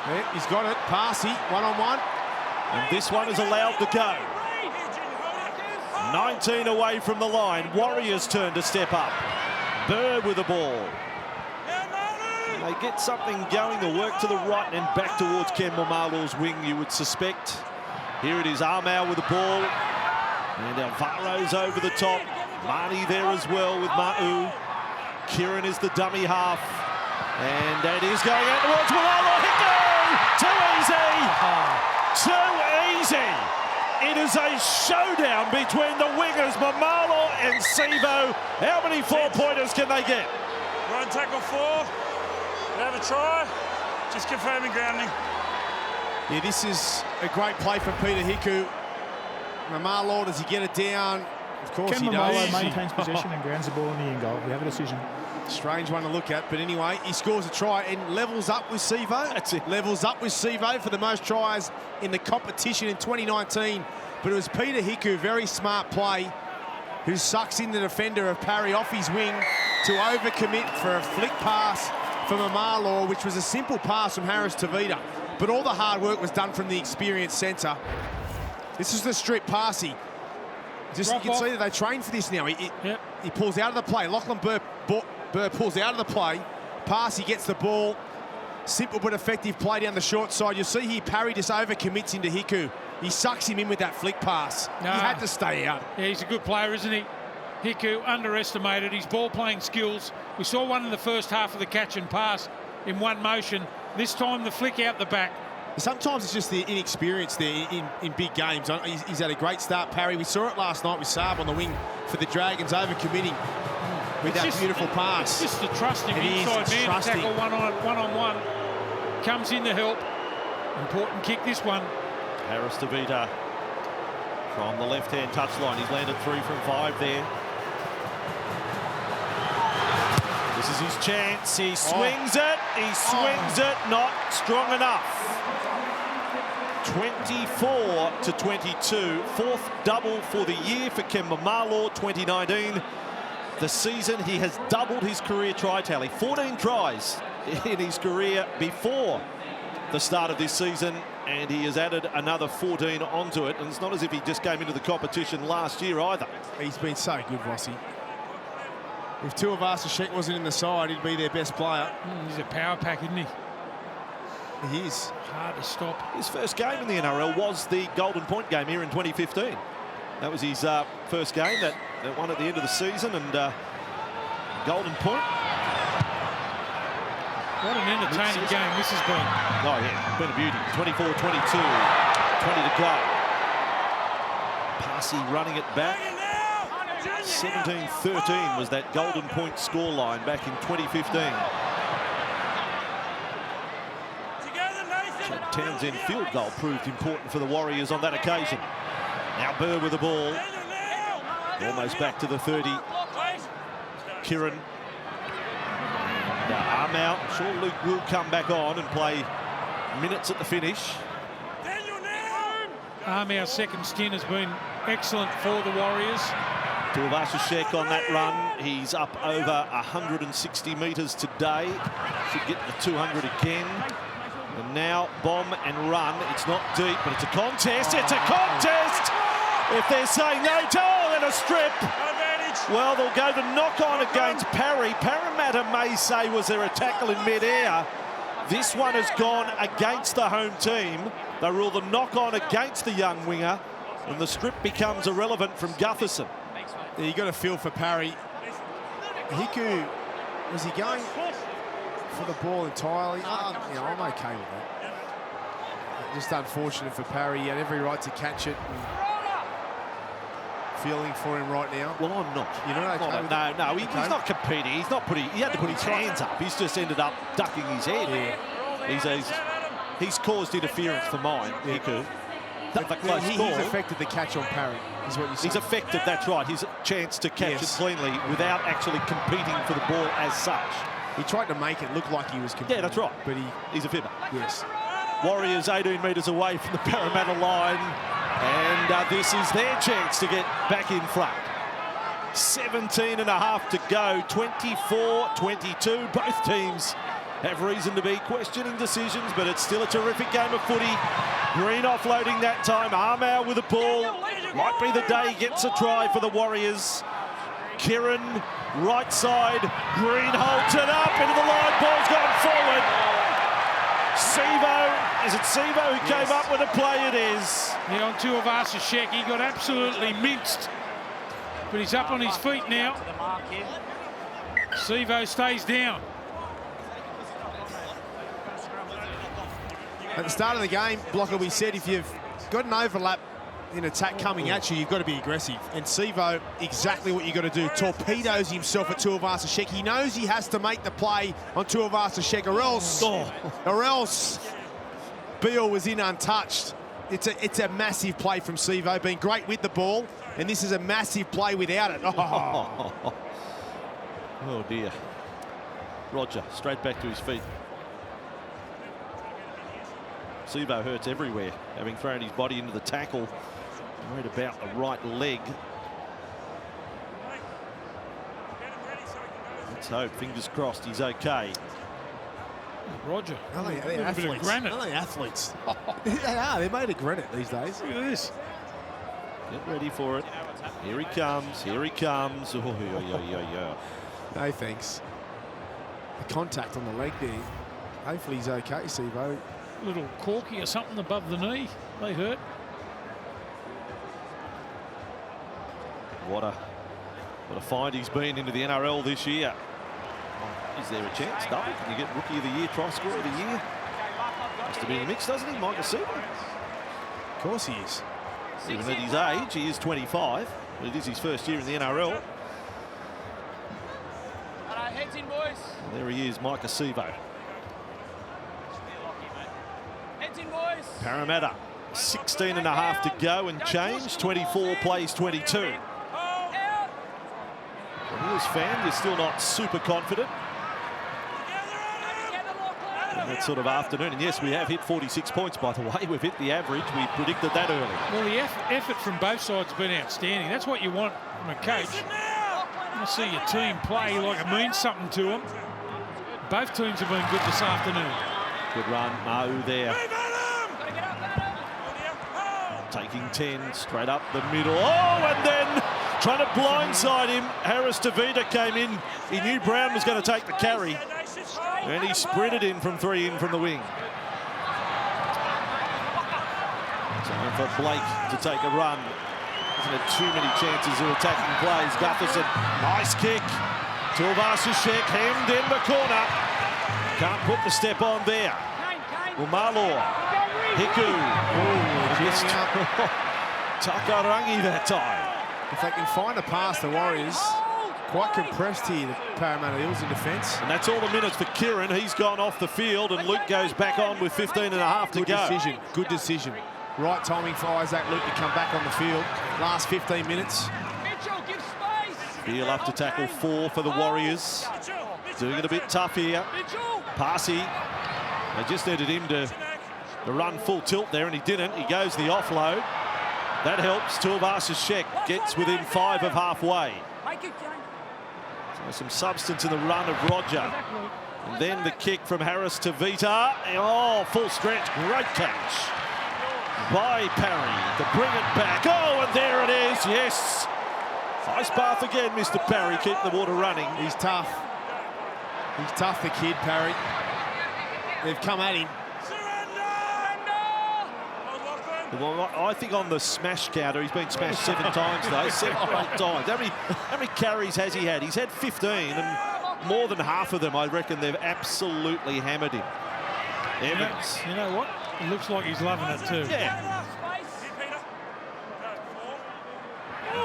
Yeah, he's got it. Passy, one-on-one. And this one is allowed to go. 19 away from the line. Warriors turn to step up. Bird with the ball. And they get something going. The work to the right and back towards Ken Momalo's wing, you would suspect. Here it is, Armour with the ball. And Alvaro's over the top. Marnie there as well with Ma'u. Kieran is the dummy half. And it is going out towards Malalo. Too easy! Too easy! It is a showdown between the wingers, Mamalo and Sivo. How many 4-pointers can they get? Run tackle 4. We have a try. Just confirming grounding. Yeah, this is a great play from Peter Hiku. Mamalo, does he get it down? Of course he does. Mamalo maintains possession and grounds the ball in the end goal. We have a decision. Strange one to look at, but anyway, he scores a try and levels up with Sivo. That's it. Levels up with Sivo for the most tries in the competition in 2019. But it was Peter Hiku, very smart play, who sucks in the defender of Parry off his wing to overcommit for a flick pass from Mamalo, which was a simple pass from Harris Tavita. But all the hard work was done from the experienced centre. This is the strip passy. You can see that they train for this now. He pulls out of the play. Lachlan Burr pulls out of the play. Passy gets the ball. Simple but effective play down the short side. You'll see here Parry just overcommits into Hiku. He sucks him in with that flick pass. He had to stay out. Yeah, he's a good player, isn't he? Hiku, underestimated his ball-playing skills. We saw one in the first half of the catch and pass in one motion. This time the flick out the back. Sometimes it's just the inexperience there in big games. He's had a great start, Parry. We saw it last night with Saab on the wing for the Dragons, overcommitting with that beautiful pass. It's just the trusting inside man to tackle one-on-one. Comes in to help. Important kick, this one. Harris Tavita from the left-hand touchline. He's landed 3 from 5 there. This is his chance. He swings it. He swings it. Not strong enough. 24 to 22. Fourth double for the year for Kemba Marlaw, 2019. The season he has doubled his career try tally. 14 tries in his career before the start of this season, and he has added another 14 onto it. And it's not as if he just came into the competition last year either. He's been so good, Vossi. If Tuivasa-Sheck wasn't in the side, he'd be their best player. He's a power pack, isn't he? He is. Hard to stop. His first game in the NRL was the Golden Point game here in 2015. That was his first game that won at the end of the season, and Golden Point. What an entertaining game this has been. Oh, yeah, been a beauty. 24-22, 20 to go. Parsi running it back. 17-13 was that Golden Point scoreline back in 2015. Chad Townsend field goal proved important for the Warriors on that occasion. Now Burr with the ball. Almost back to the 30. Kieran. Arm out. Sure, Luke will come back on and play minutes at the finish. Our second stint has been excellent for the Warriors. Tuivasa-Sheck on that run. He's up over 160 metres today. Should get the 200 again. And now bomb and run. It's not deep, but it's a contest. It's a contest! If they're saying no to, then a strip. Well, they'll go to knock on against Parry. Parramatta may say, was there a tackle in mid-air? This one has gone against the home team. They rule the knock on against the young winger, and the strip becomes irrelevant from Gutherson. Yeah, you got to feel for Parry. Hiku, was he going for the ball entirely? You know, I'm okay with that. Just unfortunate for Parry. He had every right to catch it. Feeling for him right now. Well, I'm not. You're not okay? No, he's not competing. He's not putting. He had to put his hands up. He's just ended up ducking his head. Yeah. He's caused interference for mine. Hiku. He's affected the catch on Parry, is what you say. He's affected, that's right, his chance to catch it cleanly without actually competing for the ball as such. He tried to make it look like he was competing. Yeah, that's right. But he's a fibber. Yes. Warriors 18 metres away from the Parramatta line, and this is their chance to get back in front. 17 and a half to go, 24-22. Both teams have reason to be questioning decisions, but it's still a terrific game of footy. Green offloading that time. Armour with the ball. Might be the day he gets a try for the Warriors. Kieran, right side. Green holds it up into the line. Ball's gone forward. Sevo. Is it Sevo who came up with the play? It is. Yeah, on Tuivasa-Sheck, he got absolutely minced. But he's up on his feet now. Sevo stays down. At the start of the game, Blocker, we said if you've got an overlap in attack coming at you, you've got to be aggressive. And Sevo, exactly what you've got to do. Torpedoes himself at Tuivasa-Sheck. He knows he has to make the play on Tuivasa-Sheck, or else Beale was in untouched. It's a massive play from Sevo, been great with the ball, and this is a massive play without it. Oh dear. Roger, straight back to his feet. Sevo hurts everywhere, having thrown his body into the tackle. Right about the right leg. Let's hope, fingers crossed, he's okay. Roger. They're athletes. Granite. Are they athletes? They are. They're made of granite these days. Look at this. Get ready for it. Here he comes. Here he comes. Oh, No thanks. The contact on the leg there. Hopefully he's okay, Sevo. Little corky or something above the knee. They hurt. What a find he's been into the NRL this year. Is there a chance? Double? Can you get Rookie of the Year, Try Scorer of the Year? Has to be in the mix, doesn't he? Micah Seaman. Of course he is. Even at his age, he is 25. But it is his first year in the NRL. Heads in, boys. And there he is, Micah Sevo. Heads in, boys. Parramatta, 16 and a half to go and change. 24 plays 22. For an Eels fan, you're still not super confident. that sort of afternoon. And yes, we have hit 46 points, by the way. We've hit the average. We predicted that early. Well, the effort from both sides has been outstanding. That's what you want from a coach. You want to see your team play like it means something to them. Both teams have been good this afternoon. Good run, Mau there. Taking 10, straight up the middle. Oh, and then trying to blindside him. Harris Tavita came in. He knew Brown was going to take the carry. And he sprinted in from 3 in from the wing. Time for Blake to take a run. Hasn't had too many chances of attacking plays. Gutherson, nice kick. Tuivasa-Sheck hemmed in the corner. Can't put the step on there. Well, Marlaw, Hiku. Oh, missed. Takarangi that time. If they can find a pass, the Warriors quite compressed here, the Parramatta Eels in defence. And that's all the minutes for Kieran. He's gone off the field and Luke goes back on with 15 and a half to go. Good decision. Right timing for Isaac Luke to come back on the field. Last 15 minutes. Beal up to tackle 4 for the Warriors. Doing it a bit tough here. Parsi. They just needed him to run full tilt there and he didn't. He goes the offload. That helps. Tuivasa-Sheck gets within 5 of halfway. So some substance in the run of Roger. And then the kick from Harris to Vita. Oh, full stretch. Great catch by Parry to bring it back. Oh, and there it is. Yes. Ice bath again, Mr. Parry. Keep the water running. He's tough. He's tough, the kid, Parry. They've come at him. Well, I think on the smash counter, he's been smashed 7 times, though. 7 or 8 times. How many carries has he had? He's had 15, and more than half of them, I reckon, they've absolutely hammered him. Evans. You know what? It looks like he's loving it too. Yeah.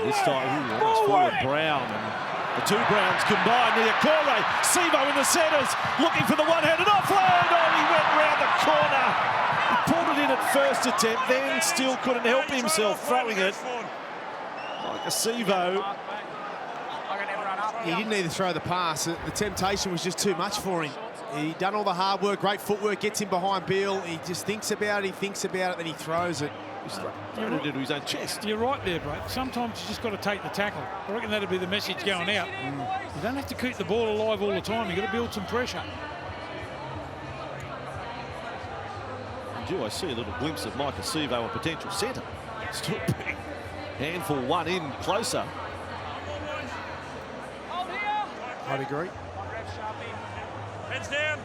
This time, almost forward Brown. And the 2 Browns combined. Niokore, Sivo in the centres, looking for the one-handed offload. Oh, he went round the corner. He pulled it in at first attempt, then still couldn't help himself throwing it like a Sivo. He didn't need to throw the pass. The temptation was just too much for him. He done all the hard work, great footwork, gets him behind Beal. He just thinks about it, then he throws it. He's throwing it into his own chest. You're right there, bro. Sometimes you just got to take the tackle. I reckon that'll be the message going out. You don't have to keep the ball alive all the time. You've got to build some pressure. I see a little glimpse of Micah Sivo, a potential centre. Still big. Handful 1 in, closer. I'd agree. Heads down.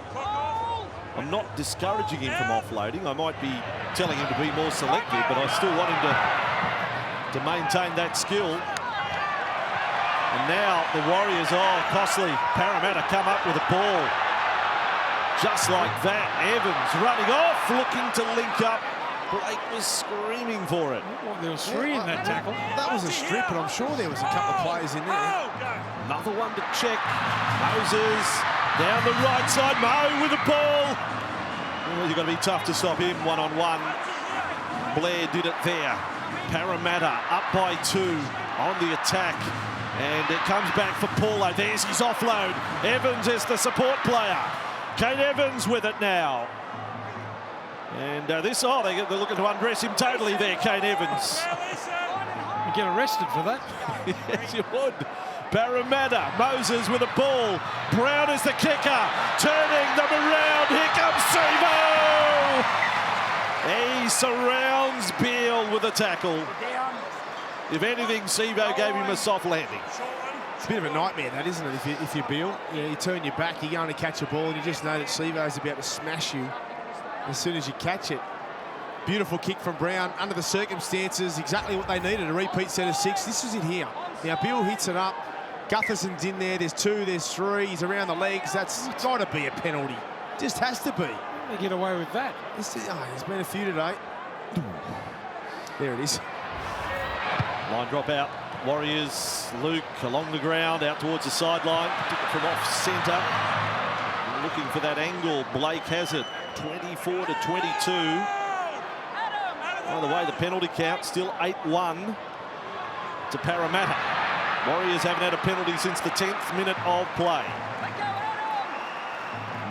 I'm not discouraging him from offloading. I might be telling him to be more selective, but I still want him to maintain that skill. And now the Warriors, costly. Parramatta come up with a ball. Just like that, Evans running off, looking to link up. Blake was screaming for it. There was 3 in that tackle. That was a strip, but I'm sure there was a couple of players in there. Another one to check. Moses down the right side. Mo with the ball. Well, you've got to be tough to stop him one-on-one. Blair did it there. Parramatta up by 2 on the attack. And it comes back for Paulo. There's his offload. Evans is the support player. Kane Evans with it now. And they're looking to undress him totally there, Kane Evans. You get arrested for that. Yes, you would. Parramatta, Moses with a ball. Brown is the kicker. Turning them around. Here comes Sivo. He surrounds Beal with a tackle. If anything, Sivo gave him a soft landing. It's a bit of a nightmare, that, isn't it? If you're Beal, you turn your back, you're going to catch a ball, and you just know that Sivo's about to smash you as soon as you catch it. Beautiful kick from Brown. Under the circumstances, exactly what they needed, a repeat set of 6. This is it here. Now, Beal hits it up. Gutherson's in there. There's 2, there's 3. He's around the legs. That's got to be a penalty. Just has to be. They get away with that. There's been a few today. There it is. Line drop out. Warriors, Luke along the ground, out towards the sideline. Took it from off centre. Looking for that angle. Blake has it. 24 to 22. By the way, the penalty count still 8-1 to Parramatta. Warriors haven't had a penalty since the 10th minute of play.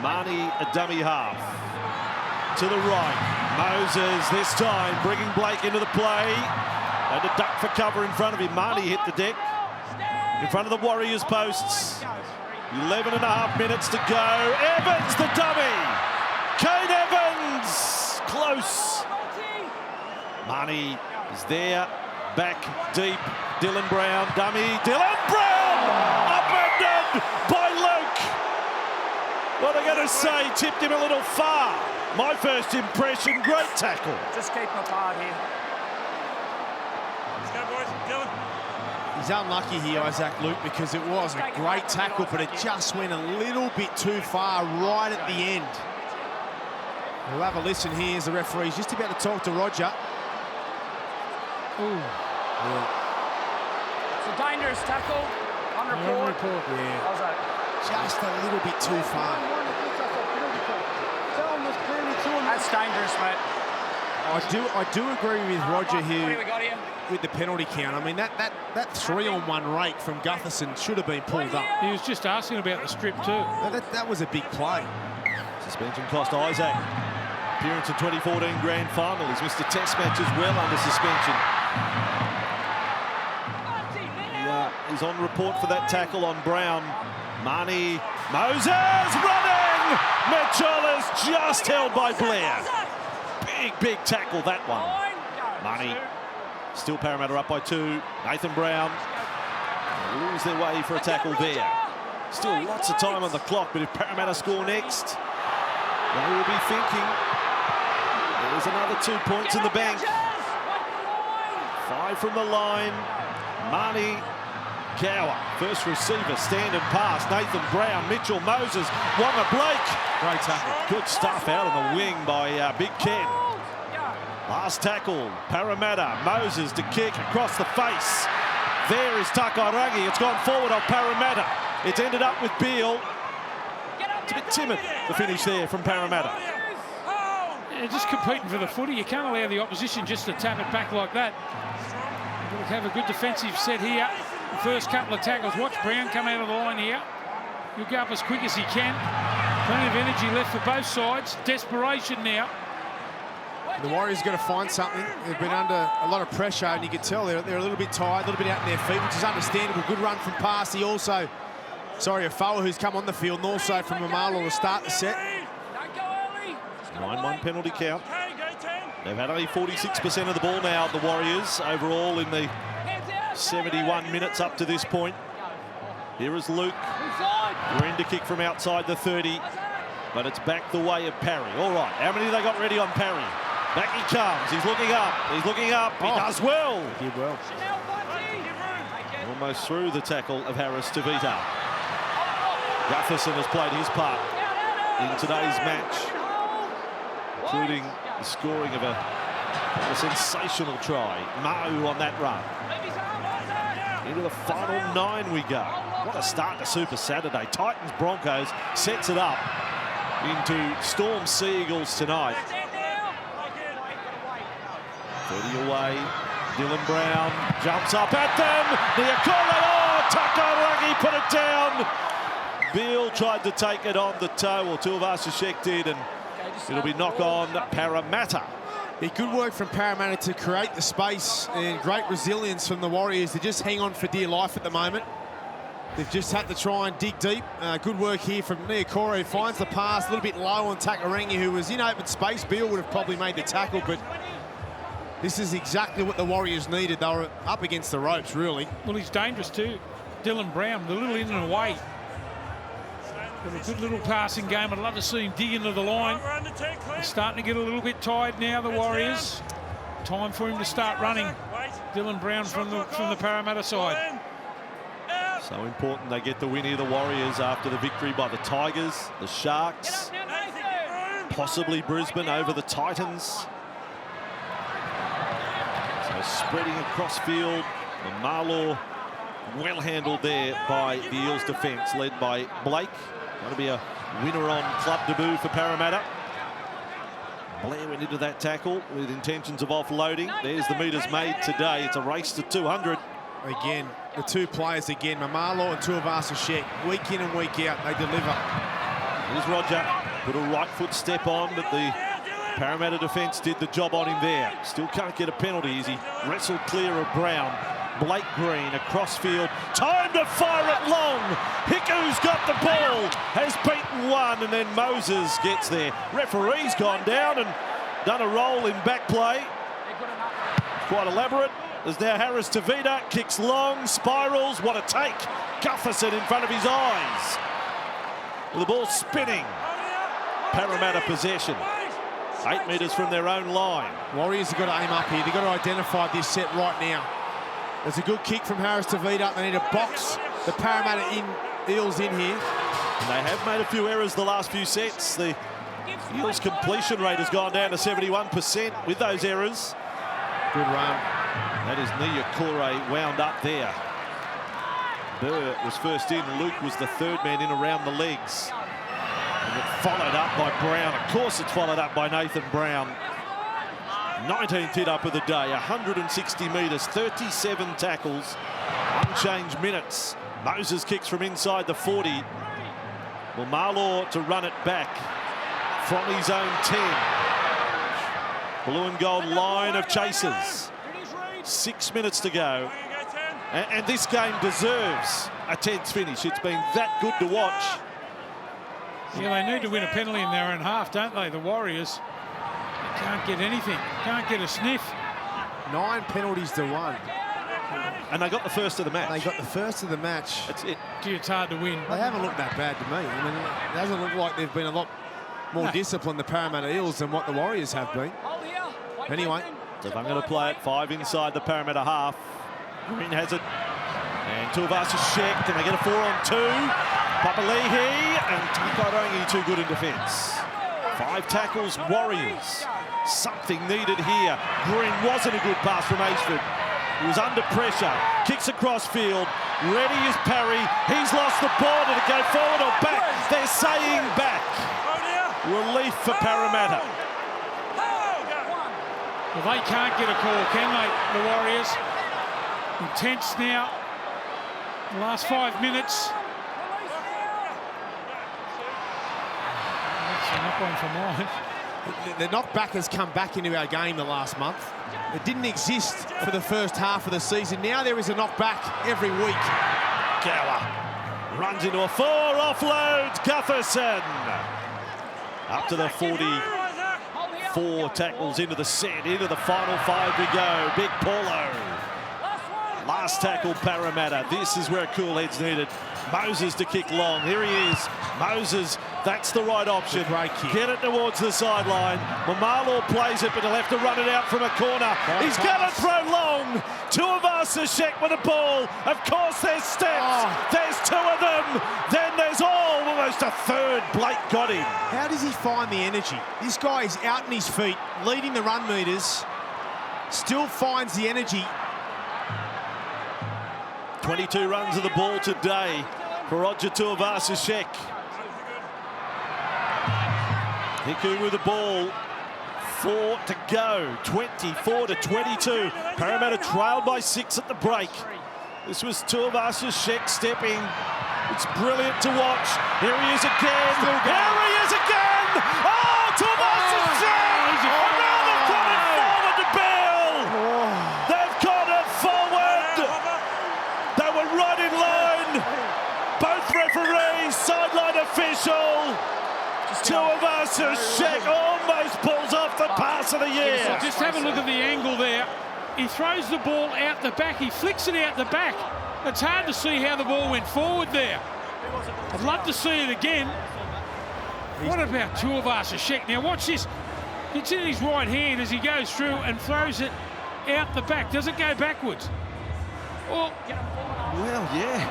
Marnie, a dummy half. to the right. Moses this time bringing Blake into the play. Had to duck for cover in front of him. Marnie hit the deck in front of the Warriors posts. 11 and a half minutes to go. Evans the dummy. Kane Evans close. Marnie is there. Back deep. Dylan Brown dummy. Dylan Brown upended by Luke. What are they going to say? Tipped him a little far. My first impression, great tackle. Just keep him apart here. Let's go, boys. Dylan. He's unlucky here, Isaac Luke, because it was a great tackle, but it just went a little bit too far right at the end. We'll have a listen here as the referee's just about to talk to Roger. Ooh. Yeah. It's a dangerous tackle. On report. Yeah. How's that? Just a little bit too far. That's dangerous, mate. I do agree with Roger What do we here got here? with the penalty count. I mean, that 3-on-1 rake from Gutherson should have been pulled up. He was just asking about the strip too. That was a big play. Suspension cost Isaac. Appearance in 2014 Grand Final. He's missed a test match as well under suspension. He's on report for that tackle on Brown. Marnie, Moses running! Mitchell is just held by Blair. Big tackle, that one. Marnie, still Parramatta up by 2. Nathan Brown lose their way for a tackle there. Still lots of time on the clock, but if Parramatta score next, they will be thinking there's another 2 points in the bank. 5 from the line. Marnie, Gower, first receiver, stand and pass. Nathan Brown, Mitchell, Moses, Wonga Blake. Great tackle. Good stuff out on the wing by Big Ken. Last tackle, Parramatta, Moses to kick across the face. There is Takairangi. It's gone forward on Parramatta. It's ended up with Beale. It's a bit timid, the finish there from Parramatta. Yeah, just competing for the footy. You can't allow the opposition just to tap it back like that. We'll have a good defensive set here. The first couple of tackles. Watch Brown come out of the line here. He'll go up as quick as he can. Plenty of energy left for both sides. Desperation now. The Warriors got to find something. They've been under a lot of pressure, and you can tell they're a little bit tired, a little bit out in their feet, which is understandable. Good run from Parsi also. Sorry, Afoa, who's come on the field, and also from Mamalo to start the set. 9-1 penalty count. They've had only 46% of the ball now, the Warriors, overall in the 71 minutes up to this point. Here is Luke. Render kick from outside the 30, but it's back the way of Parry. All right, how many they got ready on Parry? Back he comes. He's looking up. He's looking up. He does well. He did well. Almost through the tackle of Harris to Vita. Gutherson has played his part in today's match, including the scoring of a sensational try. Ma'u on that run. Into the final 9 we go. What a start to Super Saturday. Titans Broncos sets it up into Storm Sea Eagles tonight. 30 away. Dylan Brown jumps up at them. Niakole, Takairangi put it down. Beale tried to take it on the toe, or Tuivasa-Sheck did, and it'll be knock on Parramatta. Yeah, good work from Parramatta to create the space, and great resilience from the Warriors to just hang on for dear life at the moment. They've just had to try and dig deep. Good work here from Niakore, who finds the pass a little bit low on Takairangi, who was in open space. Beale would have probably made the tackle, but this is exactly what the Warriors needed. They were up against the ropes, really. Well, he's dangerous too. Dylan Brown, the little in and away. Got a good little passing game. I'd love to see him dig into the line. They're starting to get a little bit tired now, the Warriors. Time for him to start running. Dylan Brown from the Parramatta side. So important they get the win here, the Warriors, after the victory by the Tigers, the Sharks, possibly Brisbane over the Titans. So spreading across field, Mamalo well handled there by the Eels defence, led by Blake. Going to be a winner on club debut for Parramatta. Blair went into that tackle with intentions of offloading. There's the metres made today. It's a race to 200. Again, the two players again, Mamalo and Tuivasa-Sheck, week in and week out, they deliver. Here's Roger. Put a right foot step on, but the Parramatta defence did the job on him there. Still can't get a penalty as he wrestled clear of Brown. Blake Green across field. Time to fire it long. Hiku's got the ball. Has beaten one, and then Moses gets there. Referee's gone down and done a roll in back play. Quite elaborate. There's now Harris Tavita. Kicks long, spirals. What a take. Gutherson in front of his eyes. With the ball spinning. Parramatta possession. 8 metres from their own line. Warriors have got to aim up here. They've got to identify this set right now. There's a good kick from Harris Tavita. They need to box the Parramatta Eels in here. And they have made a few errors the last few sets. The Eels' completion rate has gone down to 71% with those errors. Good run. That is Nia Kore wound up there. Burr was first in. Luke was the third man in around the legs. And it followed up by Brown. Of course it's followed up by Nathan Brown. 19th hit up of the day, 160 metres, 37 tackles, unchanged minutes. Moses kicks from inside the 40. Well, Marlaw to run it back from his own 10. Blue and gold line of chasers. 6 minutes to go. And this game deserves a tense finish. It's been that good to watch. Yeah, they need to win a penalty in their own half, don't they, the Warriors? They can't get anything, can't get a sniff. 9 penalties to 1. And they got the first of the match. They got the first of the match. That's it. Gee, it's hard to win. They haven't looked that bad to me. I mean, it doesn't look like they've been a lot more disciplined, the Parramatta Eels, than what the Warriors have been. Anyway. So I'm going to play it 5 inside the Parramatta half. Green has it. And Tuivasa-Sheck, and they get a 4-on-2. Papali'i and Takairangi too good in defence. 5 tackles, Warriors. Something needed here. Green wasn't a good pass from Ashford. He was under pressure. Kicks across field. Ready is Parry. He's lost the ball. Did it go forward or back? They're saying back. Relief for Parramatta. Well, they can't get a call, can they, the Warriors? Intense now. The last 5 minutes. That's a knock-on for mine. The knockback has come back into our game the last month. It didn't exist for the first half of the season. Now there is a knockback every week. Gower runs into a 4, offloads Gutherson. Up to the 44 tackles into the set. Into the final 5 we go. Big Paulo. Last tackle, Parramatta. This is where cool heads needed. Moses to kick long. Here he is. Moses, that's the right option. Great kick. Get it towards the sideline. Marlaw plays it, but he'll have to run it out from a corner. He's going to throw long. Tuivasa-Sheck with the ball. Of course, there's steps. There's 2 of them. Then there's almost a third. Blake got him. How does he find the energy? This guy is out on his feet, leading the run meters. Still finds the energy. 22 runs of the ball today for Roger Tuivasa-Sheck. Hiku with the ball. 4 to go. 24-22. Parramatta trailed by 6 at the break. This was Tuivasa-Sheck stepping. It's brilliant to watch. Here he is again. Here he is again. Oh, Tuivasa-Sheck! Now they've got it forward to Bill. They've got it forward. They were right in line. Both referees, sideline official. Tuivasa-Sheck almost pulls off the pass of the year. Just have a look at the angle there. He throws the ball out the back. He flicks it out the back. It's hard to see how the ball went forward there. I'd love to see it again. What about Tuivasa-Sheck? Now watch this. It's in his right hand as he goes through and throws it out the back. Does it go backwards? Well, yeah.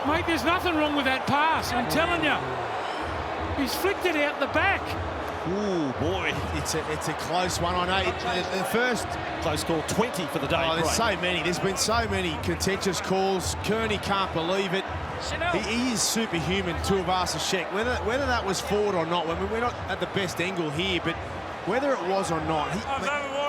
Mate, there's nothing wrong with that pass. I'm telling you. He's flicked it out the back. Ooh, boy. It's a close one. I know the first close call, 20 for the day. Oh, there's so many. There's been so many contentious calls. Kearney can't believe it. He is superhuman, Tuivasa-Sheck. Whether that was forward or not, I mean, we're not at the best angle here, but whether it was or not,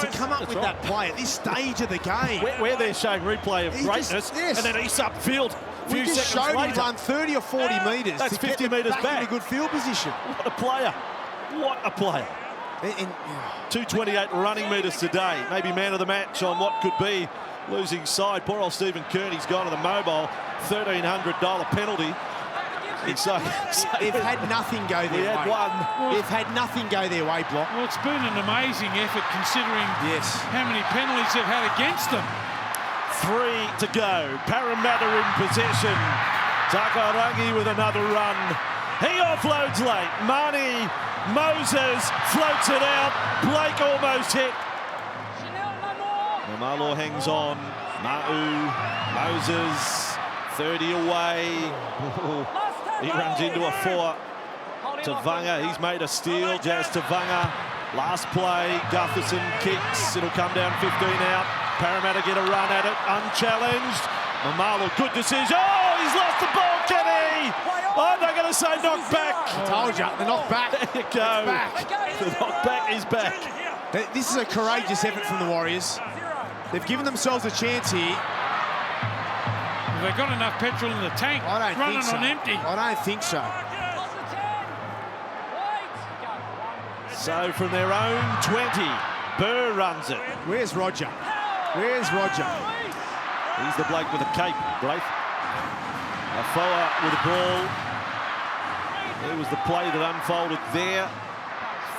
to come up with that play at this stage of the game. Where they're showing replay of greatness, and then he's upfield. We just showed him run 30 or 40 metres. That's 50 metres back. In a good field position. What a player. What a player. 228 running metres today. Maybe man of the match on what could be losing side. Poor old Stephen Kearney's gone to the mobile. $1,300 penalty. They've had nothing go their way. We had one. They've had nothing go their way, Block. Well, it's been an amazing effort considering how many penalties they've had against them. 3 to go. Parramatta in possession. Takarangi with another run. He offloads late. Marnie Moses floats it out. Blake almost hit. Mamalo hangs on. Moses 30 away. He runs into a 4. Tavanga, he's made a steal. Jazz Tavanga. Last play. Gutherson kicks. It'll come down 15 out. Parramatta get a run at it. Unchallenged. Mamalo, good decision. Oh, he's lost the ball, Kenny. Oh, they're going to say knock back. I told you, the knock back. There you go. The knock back is back. This is a courageous effort from the Warriors. They've given themselves a chance here. They've got enough petrol in the tank. I don't running think so. on empty. I don't think so. So from their own 20, Burr runs it. Where's Roger? Where's Roger? He's the bloke with a cape, Braith. Afoa with the ball. There was the play that unfolded there.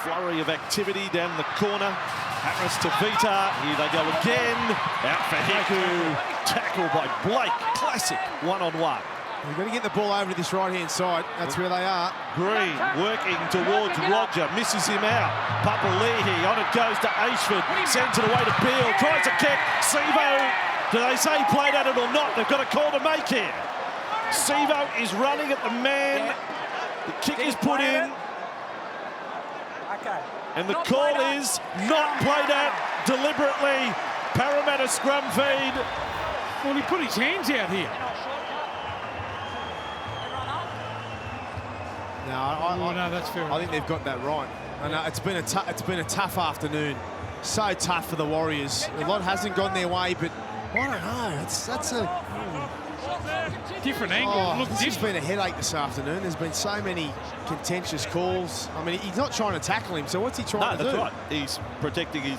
Flurry of activity down the corner. Harris to Vita. Here they go again. Out for Hiku. Tackle by Blake. Classic one-on-one. We've got to get the ball over to this right-hand side. That's where they are. Green working towards Roger. Misses him out. Papali'i. On it goes to Ashford. Sends it away to Beale. Tries a kick. Sevo. Do they say he played at it or not? They've got a call to make here. Sevo is running at the man. The kick is put in. And the call is not played at deliberately. Parramatta scrum feed. Well, he put his hands out here. No, that's fair. I think they've got that right. I know it's been a tough afternoon. So tough for the Warriors. A lot hasn't gone their way, but I don't know. That's a different angle. Look, this has been a headache this afternoon. There's been so many contentious calls. I mean, he's not trying to tackle him, so what's he trying to do? No, that's right. He's protecting his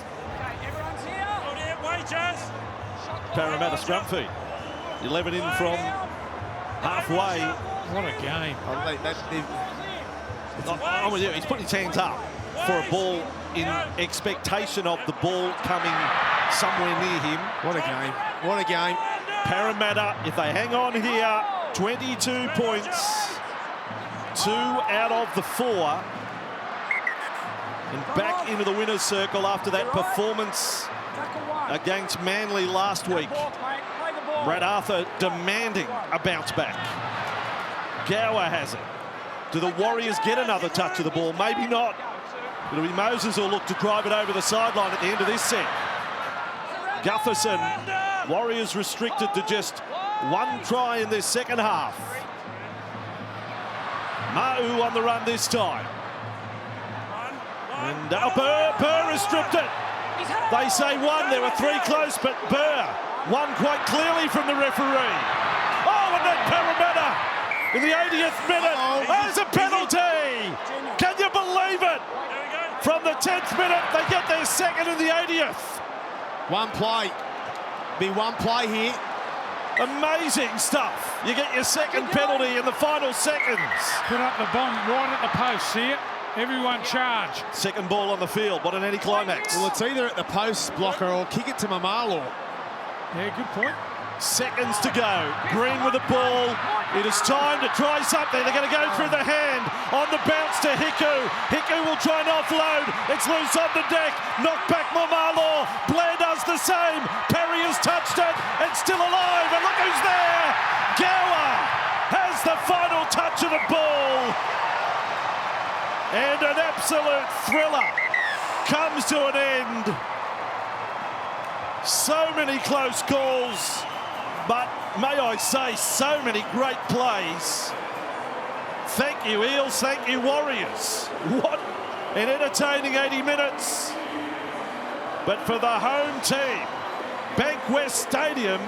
Parramatta scrum feed. 11 in from halfway. What a game. I'm with you. He's putting his hands up for a ball in expectation of the ball coming somewhere near him. What a game. What a game. Parramatta, if they hang on here, 22 points, 2 out of the 4, and back into the winner's circle after that performance against Manly last week. Brad Arthur demanding a bounce back. Gower has it. Do the Warriors get another touch of the ball? Maybe not. It'll be Moses who'll look to drive it over the sideline at the end of this set. Gutherson. Warriors restricted to just 1 try in this second half. Ma'u on the run this time. And Burr has stripped it. They say 1, there were 3 close, but Burr won quite clearly from the referee. Oh, and then Parramatta in the 80th minute. There's a penalty. Can you believe it? From the 10th minute, they get their second in the 80th. One play. Be one play here. Amazing stuff. You get your second penalty in the final seconds. Put up the bomb right at the post, see it? Everyone charge. Second ball on the field. What an anticlimax. Well, it's either at the post blocker or kick it to Mamalo. Yeah, good point. Seconds to go. Green with the ball. It is time to try something. They're going to go through the hand. On the bounce to Hiku. Hiku will try and offload. It's loose on the deck. Knock back Mamalo. Blair does the same. Perry has touched it. It's still alive. And look who's there. Gower has the final touch of the ball. And an absolute thriller comes to an end. So many close calls, but may I say, so many great plays. Thank you, Eels. Thank you, Warriors. What an entertaining 80 minutes. But for the home team, Bankwest Stadium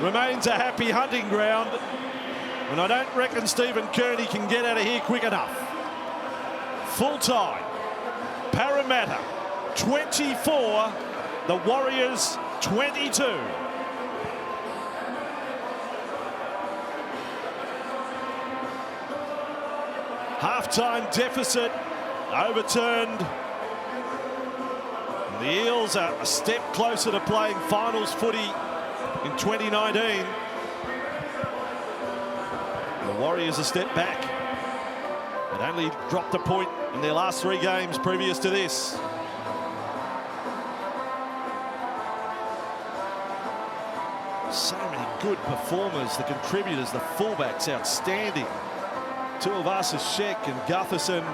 remains a happy hunting ground. And I don't reckon Stephen Kearney can get out of here quick enough. Full time. Parramatta 24, the Warriors 22. Half-time deficit overturned. And the Eels are a step closer to playing finals footy in 2019. The Warriors a step back. It only dropped a point in their last 3 games previous to this. So many good performers, the contributors, the fullbacks outstanding. Two of us, Sheck and Gutherson,